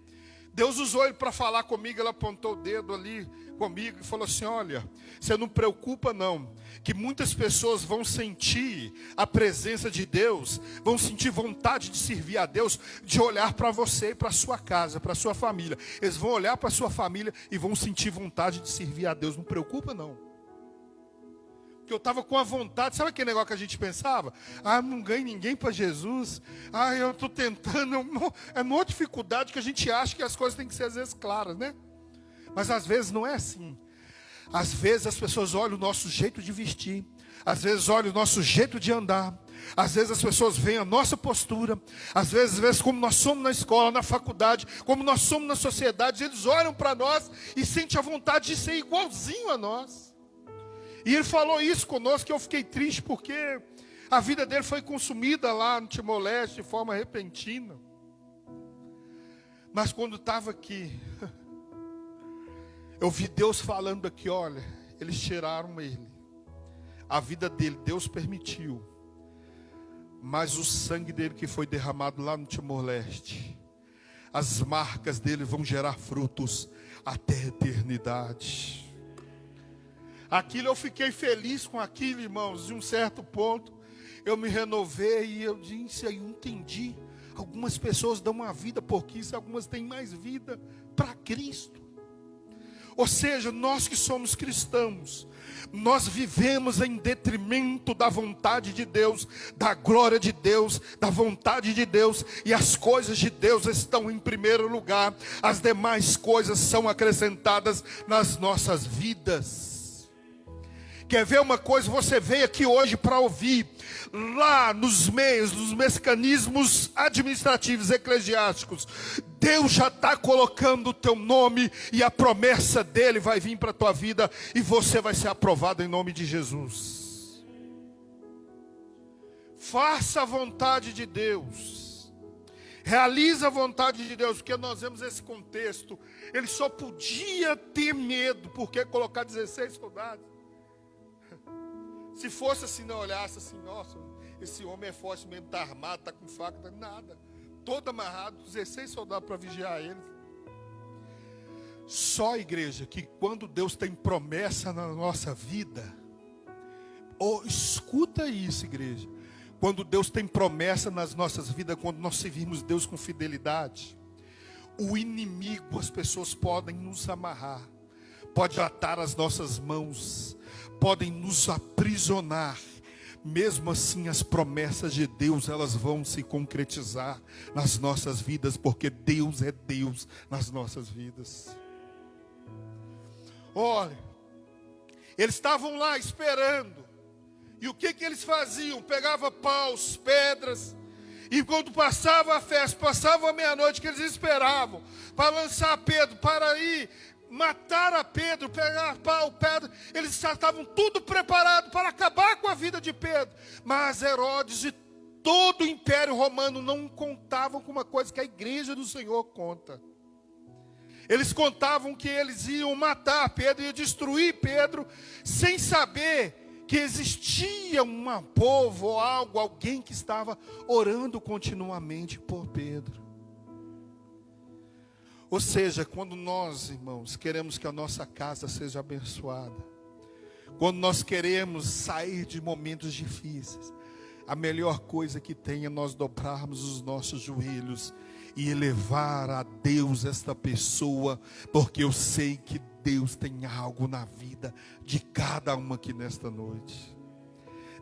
Deus usou ele para falar comigo, ele apontou o dedo ali comigo e falou assim, olha, você não preocupa não, que muitas pessoas vão sentir a presença de Deus, vão sentir vontade de servir a Deus, de olhar para você e para a sua casa, para a sua família. Eles vão olhar para a sua família e vão sentir vontade de servir a Deus, não preocupa não. eu estava com a vontade, sabe aquele negócio que a gente pensava? Ah, não ganho ninguém para Jesus. Ah, eu estou tentando. É numa dificuldade que a gente acha que as coisas têm que ser às vezes claras, né? Mas às vezes não é assim. Às vezes as pessoas olham o nosso jeito de vestir. Às vezes olham o nosso jeito de andar. Às vezes as pessoas veem a nossa postura. Às vezes como nós somos na escola, na faculdade, como nós somos na sociedade. Eles olham para nós e sentem a vontade de ser igualzinho a nós. E ele falou isso conosco, que eu fiquei triste, porque a vida dele foi consumida lá no Timor-Leste de forma repentina. Mas quando estava aqui, eu vi Deus falando aqui, olha, eles tiraram ele. A vida dele, Deus permitiu. Mas o sangue dele que foi derramado lá no Timor-Leste, as marcas dele vão gerar frutos até a eternidade. Aquilo eu fiquei feliz com aquilo, irmãos. De um certo ponto, eu me renovei e eu disse, eu entendi. Algumas pessoas dão uma vida por Cristo, algumas têm mais vida para Cristo. Ou seja, nós que somos cristãos, nós vivemos em detrimento da vontade de Deus, da glória de Deus, da vontade de Deus, e as coisas de Deus estão em primeiro lugar. As demais coisas são acrescentadas nas nossas vidas. Quer ver uma coisa? Você veio aqui hoje para ouvir, lá nos meios, nos mecanismos administrativos, eclesiásticos, Deus já está colocando o teu nome e a promessa dele vai vir para a tua vida e você vai ser aprovado em nome de Jesus. Faça a vontade de Deus. Realiza a vontade de Deus, porque nós vemos esse contexto. Ele só podia ter medo, porque colocar 16 soldados. Se fosse assim, não olhasse assim, nossa, esse homem é forte mesmo, está armado, está com faca, nada. Todo amarrado, 16 soldados para vigiar ele. Só, igreja, que quando Deus tem promessa na nossa vida, escuta isso, igreja. Quando Deus tem promessa nas nossas vidas, quando nós servimos Deus com fidelidade, o inimigo, as pessoas podem nos amarrar, pode atar as nossas mãos, podem nos aprisionar. Mesmo assim, as promessas de Deus, elas vão se concretizar nas nossas vidas, porque Deus é Deus nas nossas vidas. Olha, eles estavam lá esperando, e o que eles faziam? Pegavam paus, pedras, e quando passava a festa, passava a meia-noite, que eles esperavam para lançar Pedro, para ir matar a Pedro, pegar pau, pedra. Eles já estavam tudo preparado para acabar com a vida de Pedro. Mas Herodes e todo o Império Romano não contavam com uma coisa que a igreja do Senhor conta. Eles contavam que eles iam matar Pedro, iam destruir Pedro, sem saber que existia um povo ou alguém que estava orando continuamente por Pedro. Ou seja, quando nós, irmãos, queremos que a nossa casa seja abençoada, quando nós queremos sair de momentos difíceis, a melhor coisa que tem é nós dobrarmos os nossos joelhos e elevar a Deus esta pessoa, porque eu sei que Deus tem algo na vida de cada uma aqui nesta noite.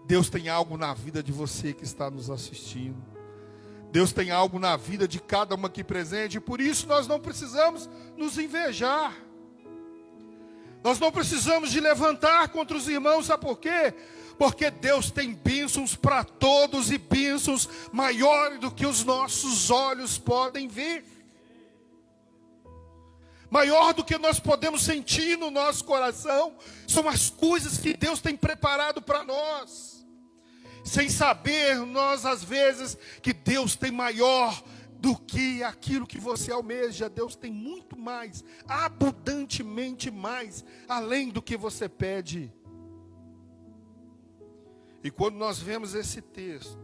Deus tem algo na vida de você que está nos assistindo. Deus tem algo na vida de cada uma aqui presente, e por isso nós não precisamos nos invejar. Nós não precisamos de levantar contra os irmãos, sabe por quê? Porque Deus tem bênçãos para todos, e bênçãos maiores do que os nossos olhos podem ver. Maior do que nós podemos sentir no nosso coração, são as coisas que Deus tem preparado para nós. Sem saber nós às vezes que Deus tem maior do que aquilo que você almeja. Deus tem muito mais, abundantemente mais, além do que você pede. E quando nós vemos esse texto,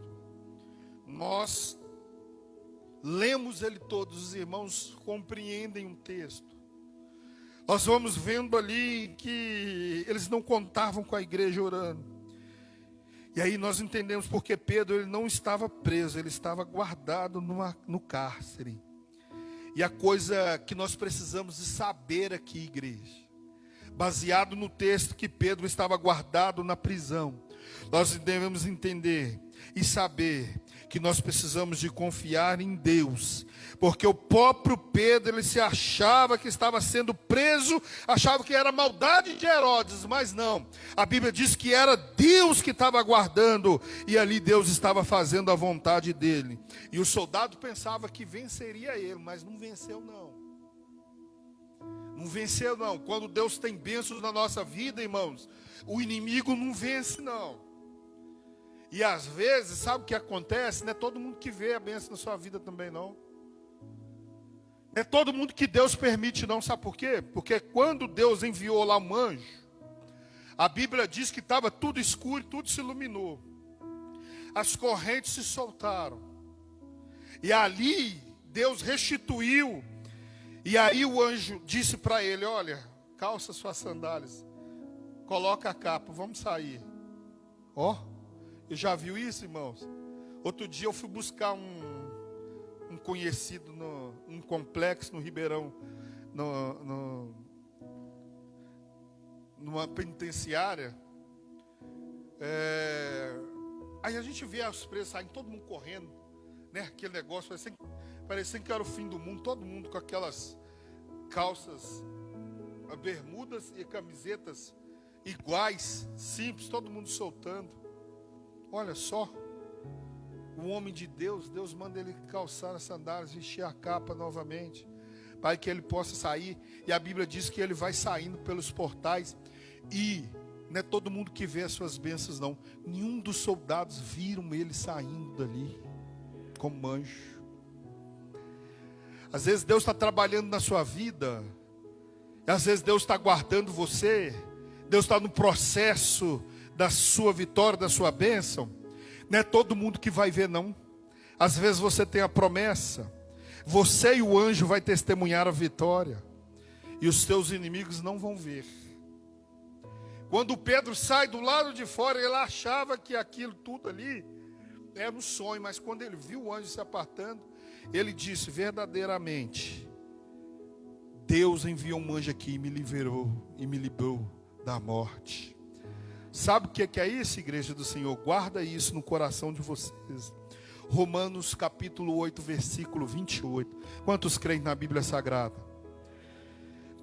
nós lemos ele todos, os irmãos compreendem um texto. Nós vamos vendo ali que eles não contavam com a igreja orando. E aí nós entendemos porque Pedro ele não estava preso, ele estava guardado no cárcere. E a coisa que nós precisamos de saber aqui, igreja, baseado no texto que Pedro estava guardado na prisão, nós devemos entender e saber que nós precisamos de confiar em Deus, porque o próprio Pedro, ele se achava que estava sendo preso, achava que era maldade de Herodes, mas não, a Bíblia diz que era Deus que estava guardando, e ali Deus estava fazendo a vontade dele, e o soldado pensava que venceria ele, mas não venceu não, quando Deus tem bênçãos na nossa vida, irmãos, o inimigo não vence não. E às vezes, sabe o que acontece? Não é todo mundo que vê a bênção na sua vida também, não. Não é todo mundo que Deus permite, não. Sabe por quê? Porque quando Deus enviou lá um anjo, a Bíblia diz que estava tudo escuro, tudo se iluminou. As correntes se soltaram. E ali, Deus restituiu. E aí o anjo disse para ele, olha, calça suas sandálias, coloca a capa, vamos sair. Ó. Eu já viu isso, irmãos? Outro dia eu fui buscar um conhecido num complexo no Ribeirão, numa penitenciária. Aí a gente vê os presos saindo, todo mundo correndo, né? Aquele negócio, parecendo que era o fim do mundo, todo mundo com aquelas calças, bermudas e camisetas iguais, simples, todo mundo soltando. Olha só, o homem de Deus, Deus manda ele calçar as sandálias, vestir a capa novamente, para que ele possa sair. E a Bíblia diz que ele vai saindo pelos portais. E não é todo mundo que vê as suas bênçãos, não. Nenhum dos soldados viram ele saindo dali, como anjo. Às vezes Deus está trabalhando na sua vida, e às vezes Deus está guardando você, Deus está no processo da sua vitória, da sua bênção. Não é todo mundo que vai ver, não. Às vezes você tem a promessa, você e o anjo vai testemunhar a vitória, e os teus inimigos não vão ver. Quando Pedro sai do lado de fora, ele achava que aquilo tudo ali era um sonho, mas quando ele viu o anjo se apartando, ele disse, verdadeiramente, Deus enviou um anjo aqui e me livrou da morte. Sabe o que é isso, igreja do Senhor? Guarda isso no coração de vocês. Romanos capítulo 8, versículo 28. Quantos creem na Bíblia Sagrada?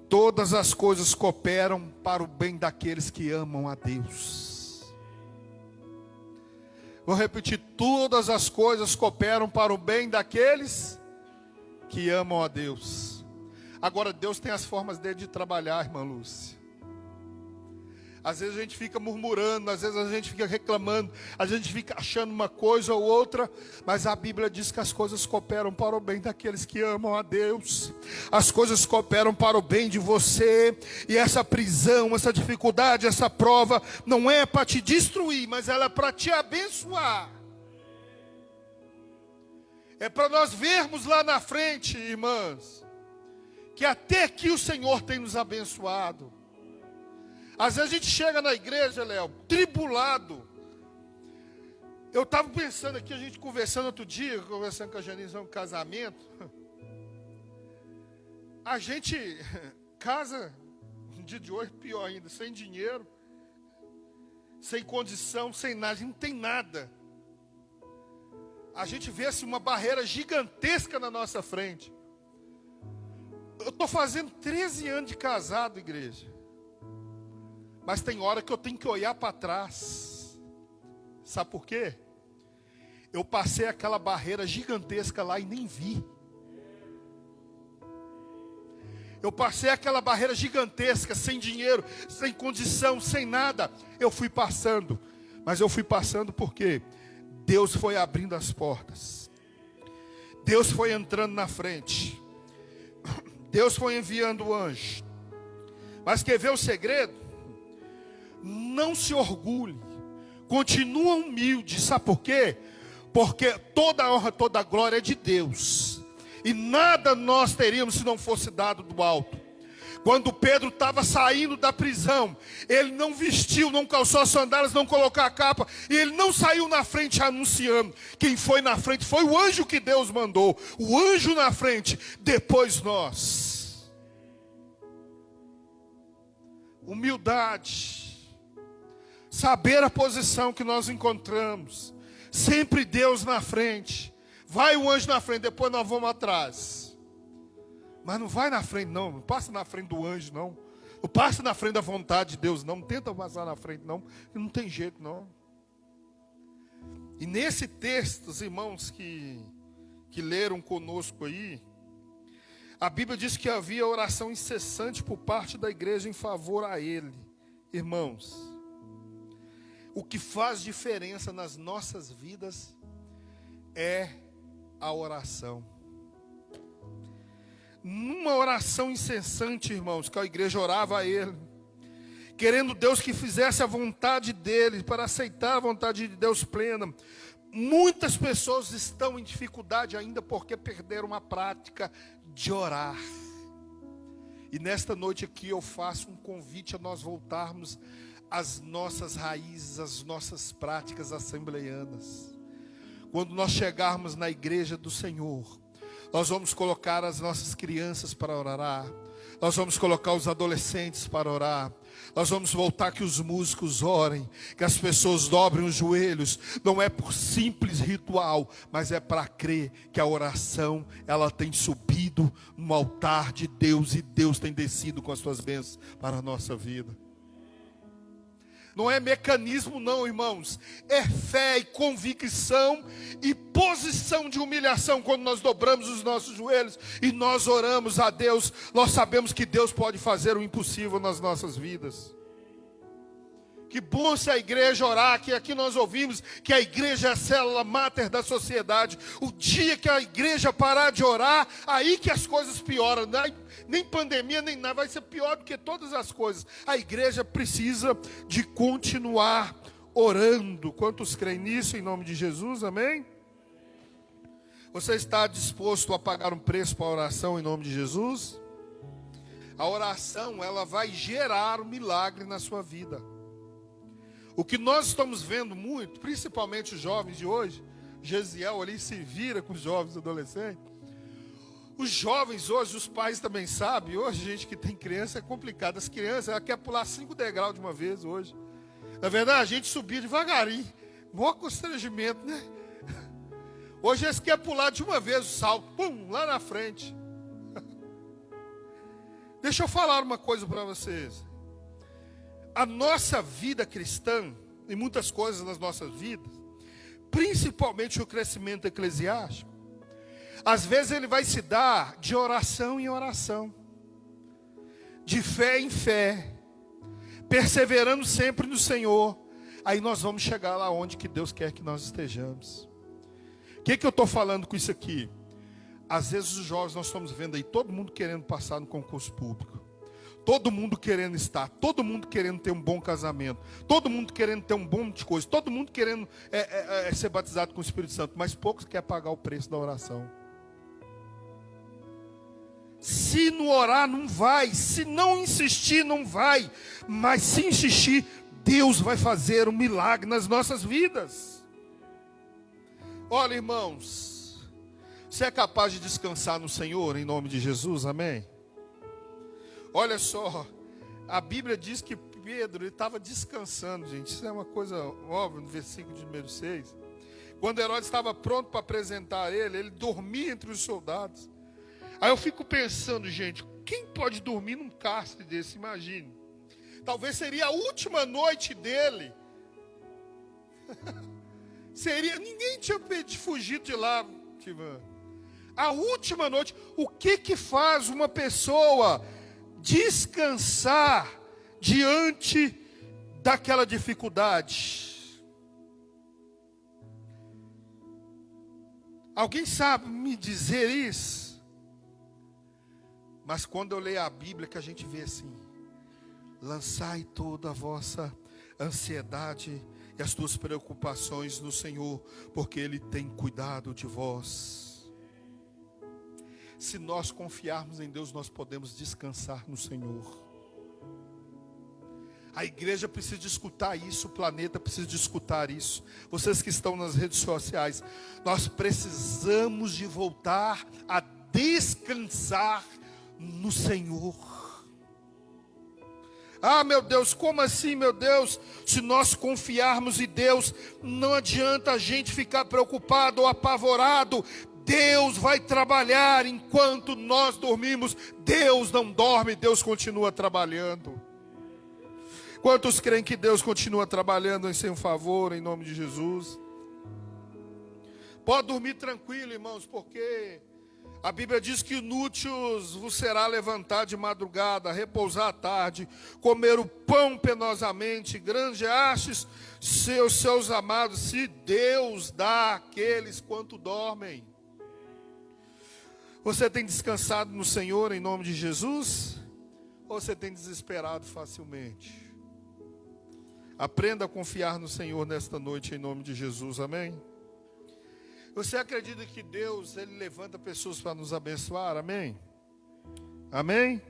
Todas as coisas cooperam para o bem daqueles que amam a Deus. Vou repetir, todas as coisas cooperam para o bem daqueles que amam a Deus. Agora, Deus tem as formas dele de trabalhar, irmã Lúcia. Às vezes a gente fica murmurando, às vezes a gente fica reclamando, às vezes a gente fica achando uma coisa ou outra, mas a Bíblia diz que as coisas cooperam para o bem daqueles que amam a Deus. As coisas cooperam para o bem de você, e essa prisão, essa dificuldade, essa prova, não é para te destruir, mas ela é para te abençoar. É para nós vermos lá na frente, irmãs, que até aqui o Senhor tem nos abençoado. Às vezes a gente chega na igreja, Léo, tribulado. Eu estava pensando aqui, a gente conversando outro dia, conversando com a Janice sobre um casamento. A gente casa, no dia de hoje, pior ainda, sem dinheiro, sem condição, sem nada, a gente não tem nada. A gente vê assim, uma barreira gigantesca na nossa frente. Eu estou fazendo 13 anos de casado, igreja. Mas tem hora que eu tenho que olhar para trás. Sabe por quê? Eu passei aquela barreira gigantesca lá e nem vi. Eu passei aquela barreira gigantesca, sem dinheiro, sem condição, sem nada. Eu fui passando. Mas eu fui passando porque Deus foi abrindo as portas. Deus foi entrando na frente. Deus foi enviando o anjo. Mas quer ver o segredo? Não se orgulhe, continua humilde, sabe por quê? Porque toda a honra, toda a glória é de Deus, e nada nós teríamos se não fosse dado do alto. Quando Pedro estava saindo da prisão, ele não vestiu, não calçou as sandálias, não colocou a capa, e ele não saiu na frente anunciando. Quem foi na frente foi o anjo que Deus mandou, o anjo na frente, depois nós. humildade, saber a posição que nós encontramos, sempre Deus na frente, vai o anjo na frente, depois nós vamos atrás, mas não vai na frente não passa na frente do anjo não passa na frente da vontade de Deus não tenta passar na frente não tem jeito não. E nesse texto, os irmãos que leram conosco aí, a Bíblia diz que havia oração incessante por parte da igreja em favor a ele. Irmãos, o que faz diferença nas nossas vidas é a oração. Numa oração incessante, irmãos, que a igreja orava a ele, querendo Deus que fizesse a vontade dele, para aceitar a vontade de Deus plena. Muitas pessoas estão em dificuldade ainda porque perderam a prática de orar. E nesta noite aqui eu faço um convite a nós voltarmos às nossas raízes, às nossas práticas assembleianas. Quando nós chegarmos na igreja do Senhor, nós vamos colocar as nossas crianças para orar, nós vamos colocar os adolescentes para orar, nós vamos voltar que os músicos orem, que as pessoas dobrem os joelhos, não é por simples ritual, mas é para crer que a oração, ela tem subido no altar de Deus, e Deus tem descido com as suas bênçãos para a nossa vida. Não é mecanismo não, irmãos, é fé e convicção e posição de humilhação. Quando nós dobramos os nossos joelhos e nós oramos a Deus, nós sabemos que Deus pode fazer o impossível nas nossas vidas. Que bom se a igreja orar, que aqui nós ouvimos que a igreja é a célula máter da sociedade. O dia que a igreja parar de orar, aí que as coisas pioram. Nem pandemia, nem nada, vai ser pior do que todas as coisas. A igreja precisa de continuar orando. Quantos creem nisso em nome de Jesus, amém? Você está disposto a pagar um preço para a oração em nome de Jesus? A oração, ela vai gerar um milagre na sua vida. O que nós estamos vendo muito, principalmente os jovens de hoje, Gesiel ali se vira com os jovens adolescentes. Os jovens hoje, os pais também sabem, hoje gente que tem criança é complicado. As crianças, ela quer pular 5 degraus de uma vez hoje. Na verdade, a gente subia devagarinho. Maior constrangimento, né? Hoje eles querem pular de uma vez o salto, pum, lá na frente. Deixa eu falar uma coisa para vocês. A nossa vida cristã, e muitas coisas nas nossas vidas, principalmente o crescimento eclesiástico, às vezes ele vai se dar de oração em oração, de fé em fé, perseverando sempre no Senhor. Aí nós vamos chegar lá onde que Deus quer que nós estejamos. O que eu estou falando com isso aqui? Às vezes os jovens, nós estamos vendo aí todo mundo querendo passar no concurso público, todo mundo querendo estar, todo mundo querendo ter um bom casamento, todo mundo querendo ter um monte de coisa, todo mundo querendo ser batizado com o Espírito Santo, mas poucos querem pagar o preço da oração. Se não orar, não vai. Se não insistir, não vai. Mas se insistir, Deus vai fazer um milagre nas nossas vidas. Olha, irmãos, você é capaz de descansar no Senhor, em nome de Jesus, amém? Olha só, a Bíblia diz que Pedro estava descansando, gente. Isso é uma coisa óbvia, no versículo de número 6. Quando Herodes estava pronto para apresentar ele dormia entre os soldados. Aí eu fico pensando, gente, quem pode dormir num cárcere desse? Imagine. Talvez seria a última noite dele. Ninguém tinha fugido de lá, Tivan. A última noite. O que faz uma pessoa descansar diante daquela dificuldade? Alguém sabe me dizer isso? Mas quando eu leio a Bíblia, que a gente vê assim: lançai toda a vossa ansiedade e as tuas preocupações no Senhor, porque Ele tem cuidado de vós. Se nós confiarmos em Deus, nós podemos descansar no Senhor. A igreja precisa escutar isso, o planeta precisa escutar isso. Vocês que estão nas redes sociais, nós precisamos de voltar a descansar no Senhor. Ah, meu Deus, como assim, meu Deus? Se nós confiarmos em Deus, não adianta a gente ficar preocupado ou apavorado. Deus vai trabalhar enquanto nós dormimos. Deus não dorme, Deus continua trabalhando. Quantos creem que Deus continua trabalhando em seu favor, em nome de Jesus? Pode dormir tranquilo, irmãos, porque a Bíblia diz que inúteis vos será levantar de madrugada, repousar à tarde, comer o pão penosamente, granjeastes seus amados, se Deus dá àqueles quanto dormem. Você tem descansado no Senhor em nome de Jesus? Ou você tem desesperado facilmente? Aprenda a confiar no Senhor nesta noite em nome de Jesus, amém? Você acredita que Deus, Ele levanta pessoas para nos abençoar, amém? Amém?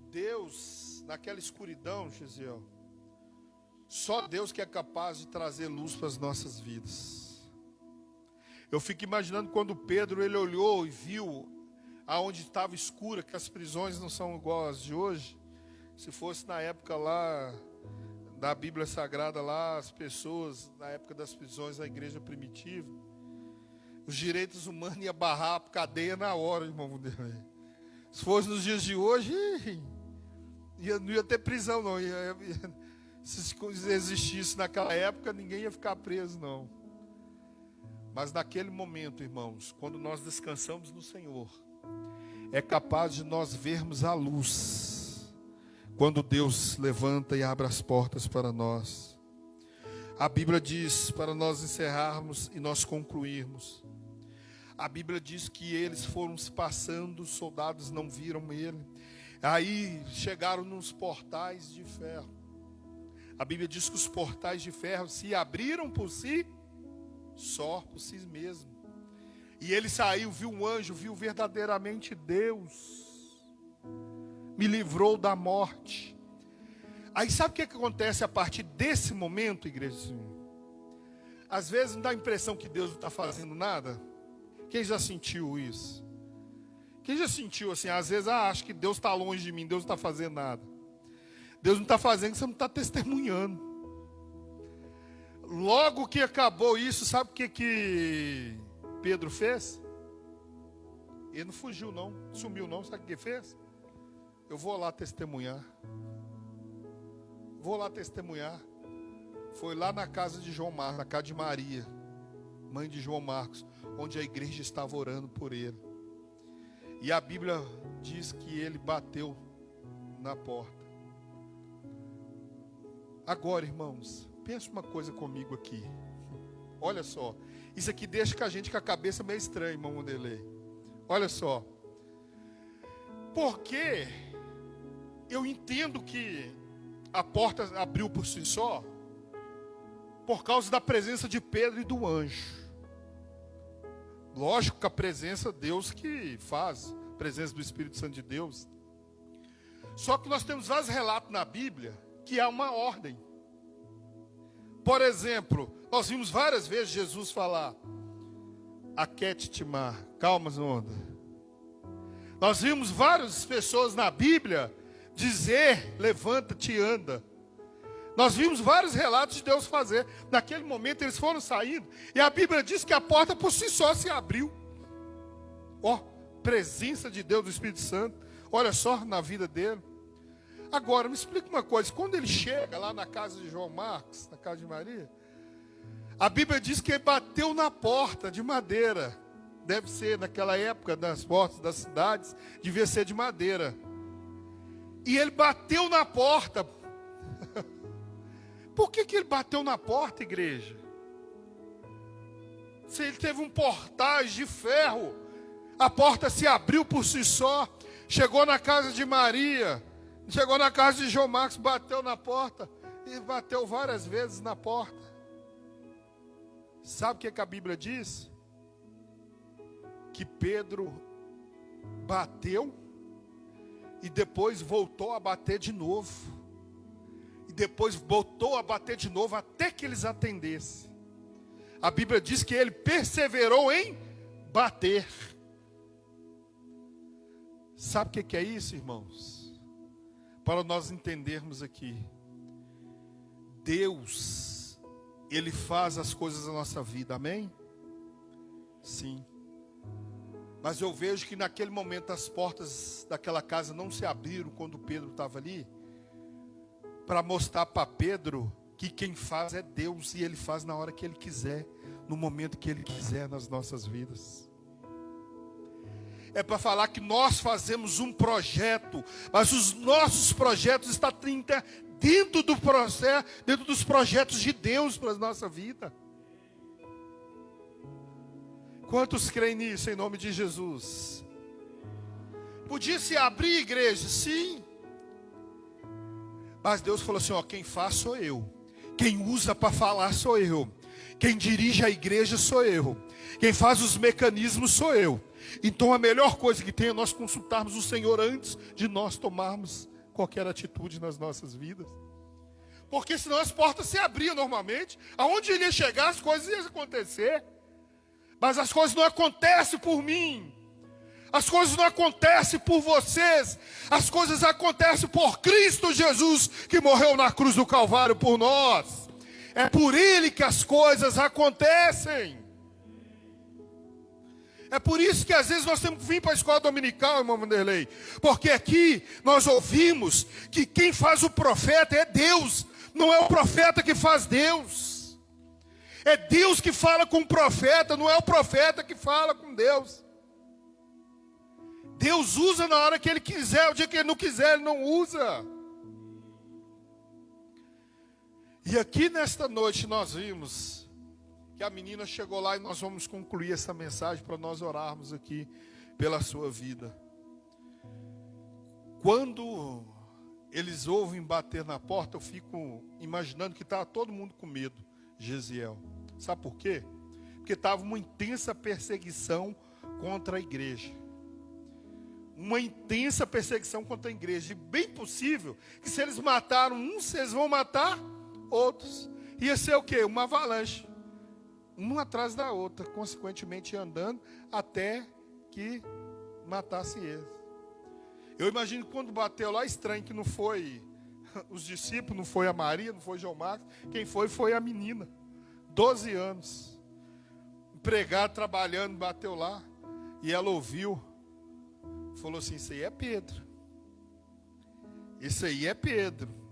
Deus, naquela escuridão, Gisiel, só Deus que é capaz de trazer luz para as nossas vidas. Eu fico imaginando quando Pedro, ele olhou e viu aonde estava escura, que as prisões não são igual às de hoje. Se fosse na época lá, da Bíblia Sagrada lá, as pessoas, na época das prisões da igreja primitiva, os direitos humanos iam barrar a cadeia na hora, irmão. Se fosse nos dias de hoje, não ia ter prisão, não. Se existisse naquela época, ninguém ia ficar preso, não. Mas naquele momento, irmãos, quando nós descansamos no Senhor, é capaz de nós vermos a luz, quando Deus levanta e abre as portas para nós. A Bíblia diz, para nós encerrarmos e nós concluirmos, a Bíblia diz que eles foram se passando, os soldados não viram ele. Aí chegaram nos portais de ferro. A Bíblia diz que os portais de ferro se abriram por si, só por si mesmo. E ele saiu, viu um anjo, viu verdadeiramente Deus. Me livrou da morte. Aí sabe o que acontece a partir desse momento, igreja? Às vezes não dá a impressão que Deus não está fazendo nada. Quem já sentiu isso? Quem já sentiu assim, às vezes, acho que Deus está longe de mim, Deus não está fazendo nada. Deus não está fazendo, você não está testemunhando. Logo que acabou isso, sabe o que Pedro fez? Ele não fugiu não, sumiu não, sabe o que fez? Eu vou lá testemunhar. Vou lá testemunhar. Foi lá na casa de João Marcos, na casa de Maria, mãe de João Marcos, onde a igreja estava orando por ele. E a Bíblia diz que ele bateu na porta. Agora, irmãos, pensa uma coisa comigo aqui. Olha só, isso aqui deixa a gente com a cabeça meio estranha, irmão Wanderlei. Olha só. Porque eu entendo que a porta abriu por si só, por causa da presença de Pedro e do anjo. Lógico que a presença de Deus que faz, a presença do Espírito Santo de Deus. Só que nós temos vários relatos na Bíblia que há uma ordem. Por exemplo, nós vimos várias vezes Jesus falar: aquete-te mar, calma as ondas. Nós vimos várias pessoas na Bíblia dizer: levanta-te e anda. Nós vimos vários relatos de Deus fazer. Naquele momento eles foram saindo, e a Bíblia diz que a porta por si só se abriu. Ó, presença de Deus, do Espírito Santo. Olha só na vida dele. Agora, me explica uma coisa. Quando ele chega lá na casa de João Marcos, na casa de Maria, a Bíblia diz que ele bateu na porta de madeira. Deve ser, naquela época, das portas das cidades, devia ser de madeira. E ele bateu na porta. Por que ele bateu na porta, igreja? Se ele teve um portais de ferro, a porta se abriu por si só, chegou na casa de Maria, chegou na casa de João Marcos, bateu na porta, e bateu várias vezes na porta. Sabe o que a Bíblia diz? Que Pedro bateu, e depois voltou a bater de novo. E depois voltou a bater de novo até que eles atendessem. A Bíblia diz que ele perseverou em bater. Sabe o que é isso, irmãos? para nós entendermos aqui. Deus, Ele faz as coisas na nossa vida, amém? Sim. Mas eu vejo que naquele momento as portas daquela casa não se abriram quando Pedro estava ali, para mostrar para Pedro que quem faz é Deus, e Ele faz na hora que Ele quiser, no momento que Ele quiser nas nossas vidas. É para falar que nós fazemos um projeto, mas os nossos projetos estão dentro do processo, dentro dos projetos de Deus para a nossa vida. Quantos creem nisso em nome de Jesus? Podia se abrir igreja, sim. Mas Deus falou assim, ó, quem faz sou eu. Quem usa para falar sou eu. Quem dirige a igreja sou eu. Quem faz os mecanismos sou eu. Então a melhor coisa que tem é nós consultarmos o Senhor antes de nós tomarmos qualquer atitude nas nossas vidas. Porque senão as portas se abriam normalmente. Aonde ele ia chegar, as coisas iam acontecer. Mas as coisas não acontecem por mim. As coisas não acontecem por vocês. As coisas acontecem por Cristo Jesus, que morreu na cruz do Calvário por nós. É por Ele que as coisas acontecem. É por isso que às vezes nós temos que vir para a escola dominical, irmão Vanderlei. Porque aqui nós ouvimos que quem faz o profeta é Deus. Não é o profeta que faz Deus. É Deus que fala com o profeta, não é o profeta que fala com Deus. Deus usa na hora que Ele quiser, o dia que Ele não quiser, Ele não usa. E aqui nesta noite nós vimos que a menina chegou lá e nós vamos concluir essa mensagem para nós orarmos aqui pela sua vida. Quando eles ouvem bater na porta, eu fico imaginando que estava todo mundo com medo, Gesiel. Sabe por quê? Porque estava uma intensa perseguição contra a igreja. Uma intensa perseguição contra a igreja. E bem possível que se eles mataram uns, eles vão matar outros. Ia ser o quê? Uma avalanche. Uma atrás da outra, consequentemente andando até que matasse eles. Eu imagino que quando bateu lá, estranho que não foi os discípulos, não foi a Maria, não foi João Marcos. Quem foi a menina. 12 anos. Empregado, trabalhando, bateu lá. E ela ouviu. Falou assim, isso aí é Pedro. Isso aí é Pedro.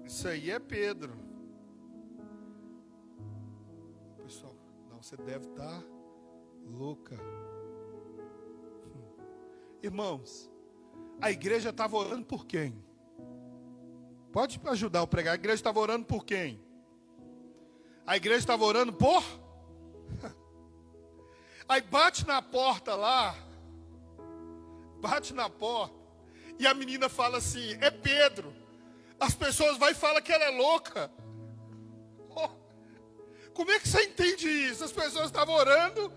Isso aí é Pedro. Pessoal, não, você deve estar louca. Irmãos, a igreja estava orando por quem? Pode ajudar a pregar. A igreja estava orando por quem? A igreja estava orando por? Aí bate na porta lá. Bate na porta. E a menina fala assim, é Pedro. As pessoas vão e falam que ela é louca. Oh, como é que você entende isso? As pessoas estavam orando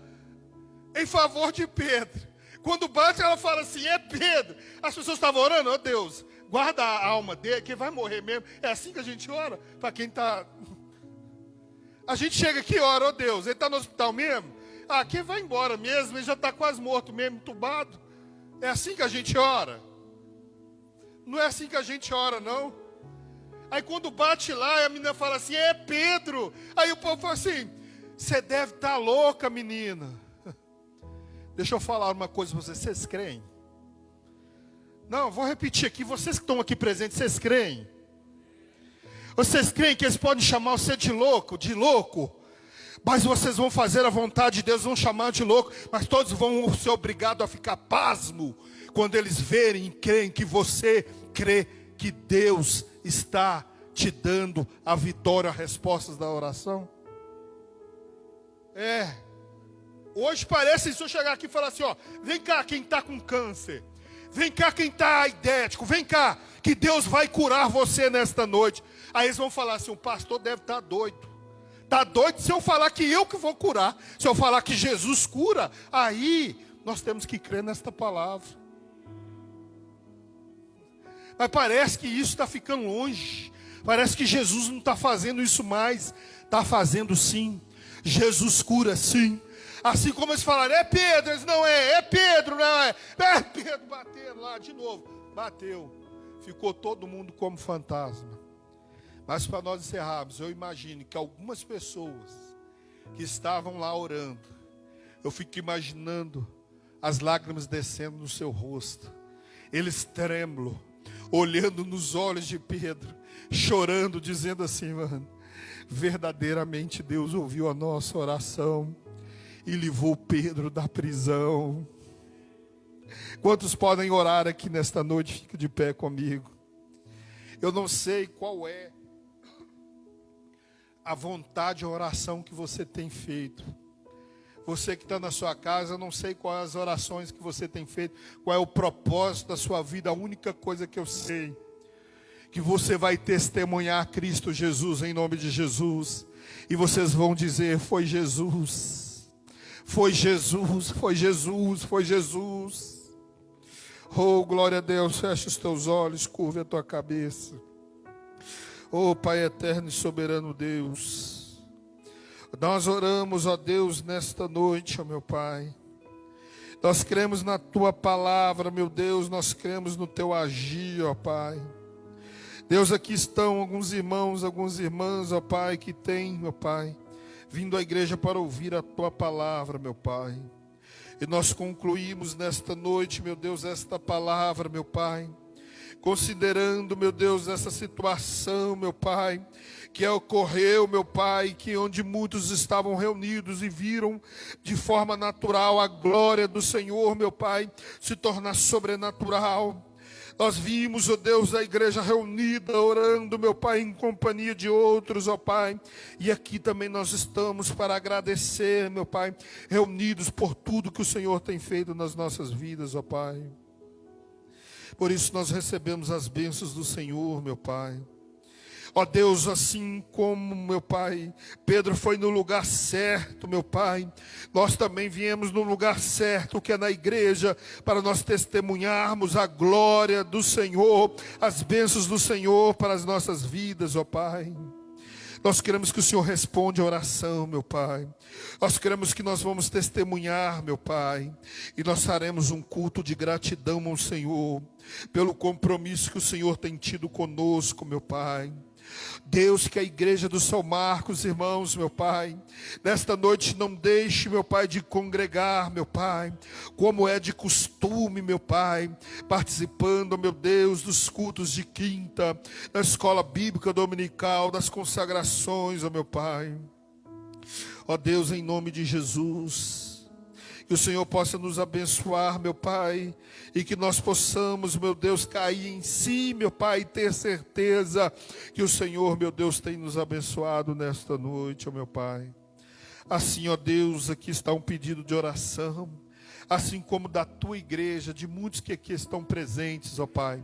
em favor de Pedro. Quando bate, ela fala assim, é Pedro. As pessoas estavam orando, ó Deus, guarda a alma dele, que vai morrer mesmo. É assim que a gente ora? Para quem está... A gente chega aqui e ora, ó Deus, ele está no hospital mesmo? Ah, quem vai embora mesmo, ele já está quase morto mesmo, entubado. É assim que a gente ora? Não é assim que a gente ora, não. Aí quando bate lá, a menina fala assim, é Pedro. Aí o povo fala assim, você deve estar louca, menina. Deixa eu falar uma coisa para vocês, vocês creem? Não, vou repetir aqui, vocês que estão aqui presentes, vocês creem? Vocês creem que eles podem chamar você de louco? Mas vocês vão fazer a vontade de Deus, vão chamar de louco, mas todos vão ser obrigados a ficar pasmo quando eles verem e creem que você crê que Deus está te dando a vitória, as respostas da oração. Hoje parece, se eu chegar aqui e falar assim, ó, vem cá quem está com câncer, vem cá quem está aidético, vem cá, que Deus vai curar você nesta noite. Aí eles vão falar assim, o pastor deve estar doido. Está doido se eu falar que eu que vou curar. Se eu falar que Jesus cura, aí nós temos que crer nesta palavra. Mas parece que isso está ficando longe. Parece que Jesus não está fazendo isso mais. Está fazendo sim. Jesus cura sim. Assim como eles falaram, é Pedro, eles não é Pedro, não é. É Pedro, bateram lá de novo. Bateu. Ficou todo mundo como fantasma. Mas para nós encerrarmos, eu imagino que algumas pessoas que estavam lá orando, eu fico imaginando as lágrimas descendo no seu rosto. Eles trêmulam, olhando nos olhos de Pedro, chorando, dizendo assim, mano, verdadeiramente Deus ouviu a nossa oração e livrou Pedro da prisão. Quantos podem orar aqui nesta noite? Fica de pé comigo. Eu não sei qual é a vontade, a oração que você tem feito. Você que está na sua casa, eu não sei quais as orações que você tem feito, qual é o propósito da sua vida. A única coisa que eu sei, que você vai testemunhar Cristo Jesus em nome de Jesus. E vocês vão dizer, foi Jesus, foi Jesus, foi Jesus, foi Jesus. Oh, glória a Deus, fecha os teus olhos, curva a tua cabeça. Oh, Pai eterno e soberano Deus, nós oramos, ó Deus, nesta noite, ó meu Pai. Nós cremos na Tua palavra, meu Deus, nós cremos no Teu agir, ó Pai. Deus, aqui estão alguns irmãos, algumas irmãs, ó Pai, que têm, meu Pai, vindo à igreja para ouvir a Tua palavra, meu Pai. E nós concluímos nesta noite, meu Deus, esta palavra, meu Pai, considerando, meu Deus, essa situação, meu Pai, que ocorreu, meu Pai, que onde muitos estavam reunidos e viram de forma natural a glória do Senhor, meu Pai, se tornar sobrenatural. Nós vimos, ó Deus, a igreja reunida, orando, meu Pai, em companhia de outros, ó Pai. E aqui também nós estamos para agradecer, meu Pai, reunidos por tudo que o Senhor tem feito nas nossas vidas, ó Pai. Por isso nós recebemos as bênçãos do Senhor, meu Pai. Ó Deus, assim como, meu Pai, Pedro foi no lugar certo, meu Pai, nós também viemos no lugar certo, que é na igreja, para nós testemunharmos a glória do Senhor, as bênçãos do Senhor para as nossas vidas, ó Pai. Nós queremos que o Senhor responda a oração, meu Pai. Nós queremos que nós vamos testemunhar, meu Pai. E nós faremos um culto de gratidão ao Senhor, pelo compromisso que o Senhor tem tido conosco, meu Pai. Deus, que a igreja do São Marcos, irmãos, meu Pai, nesta noite não deixe, meu Pai, de congregar, meu Pai, como é de costume, meu Pai, participando, meu Deus, dos cultos de quinta, da escola bíblica dominical, das consagrações, ó meu Pai. Ó Deus, em nome de Jesus, que o Senhor possa nos abençoar, meu Pai, e que nós possamos, meu Deus, cair em si, meu Pai, e ter certeza que o Senhor, meu Deus, tem nos abençoado nesta noite, ó meu Pai. Assim, ó Deus, aqui está um pedido de oração, assim como da Tua igreja, de muitos que aqui estão presentes, ó Pai,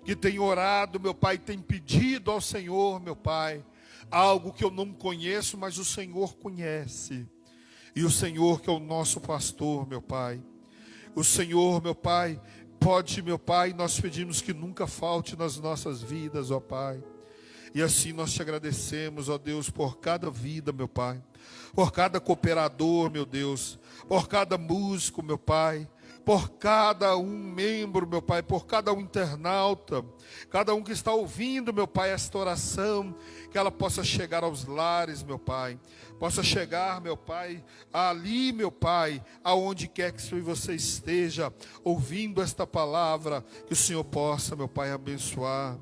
que tem orado, meu Pai, tem pedido ao Senhor, meu Pai, algo que eu não conheço, mas o Senhor conhece. E o Senhor que é o nosso pastor, meu Pai. O Senhor, meu Pai, pode, meu Pai, nós pedimos que nunca falte nas nossas vidas, ó Pai. E assim nós te agradecemos, ó Deus, por cada vida, meu Pai. Por cada cooperador, meu Deus. Por cada músico, meu Pai. Por cada um membro, meu Pai, por cada um internauta, cada um que está ouvindo, meu Pai, esta oração, que ela possa chegar aos lares, meu Pai, possa chegar, meu Pai, ali, meu Pai, aonde quer que você esteja, ouvindo esta palavra, que o Senhor possa, meu Pai, abençoar.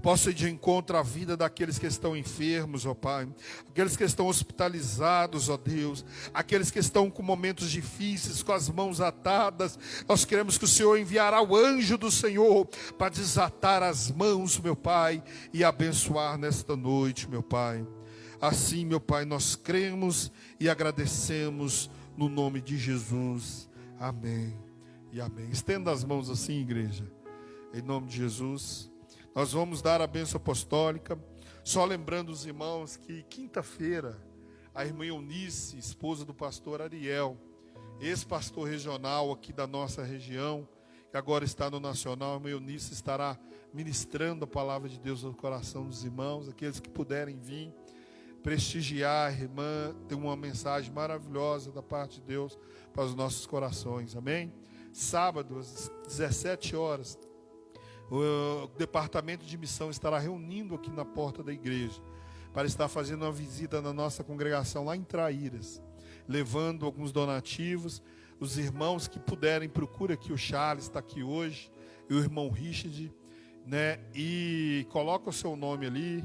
Possa ir de encontro à vida daqueles que estão enfermos, ó Pai. Aqueles que estão hospitalizados, ó Deus. Aqueles que estão com momentos difíceis, com as mãos atadas. Nós queremos que o Senhor enviará o anjo do Senhor para desatar as mãos, meu Pai, e abençoar nesta noite, meu Pai. Assim, meu Pai, nós cremos e agradecemos no nome de Jesus. Amém e amém. Estenda as mãos assim, igreja. Em nome de Jesus. Nós vamos dar a bênção apostólica, só lembrando os irmãos que quinta-feira, a irmã Eunice, esposa do pastor Ariel, ex-pastor regional aqui da nossa região, que agora está no Nacional, a irmã Eunice estará ministrando a palavra de Deus no coração dos irmãos, aqueles que puderem vir, prestigiar a irmã, tem uma mensagem maravilhosa da parte de Deus para os nossos corações, amém? Sábado, às 17 horas, o departamento de missão estará reunindo aqui na porta da igreja, para estar fazendo uma visita na nossa congregação lá em Traíras, levando alguns donativos. Os irmãos que puderem, procura aqui, o Charles está aqui hoje, e o irmão Richard, né? E coloca o seu nome ali,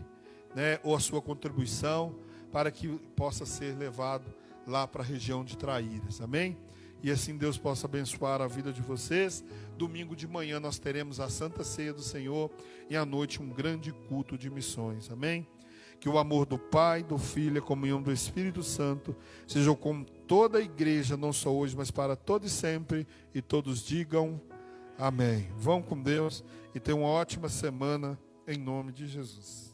né? Ou a sua contribuição, para que possa ser levado lá para a região de Traíras, amém? E assim Deus possa abençoar a vida de vocês. Domingo de manhã nós teremos a Santa Ceia do Senhor, e à noite um grande culto de missões, amém? Que o amor do Pai, do Filho e a comunhão do Espírito Santo sejam com toda a igreja, não só hoje, mas para todos e sempre. E todos digam amém. Vão com Deus e tenham uma ótima semana, em nome de Jesus.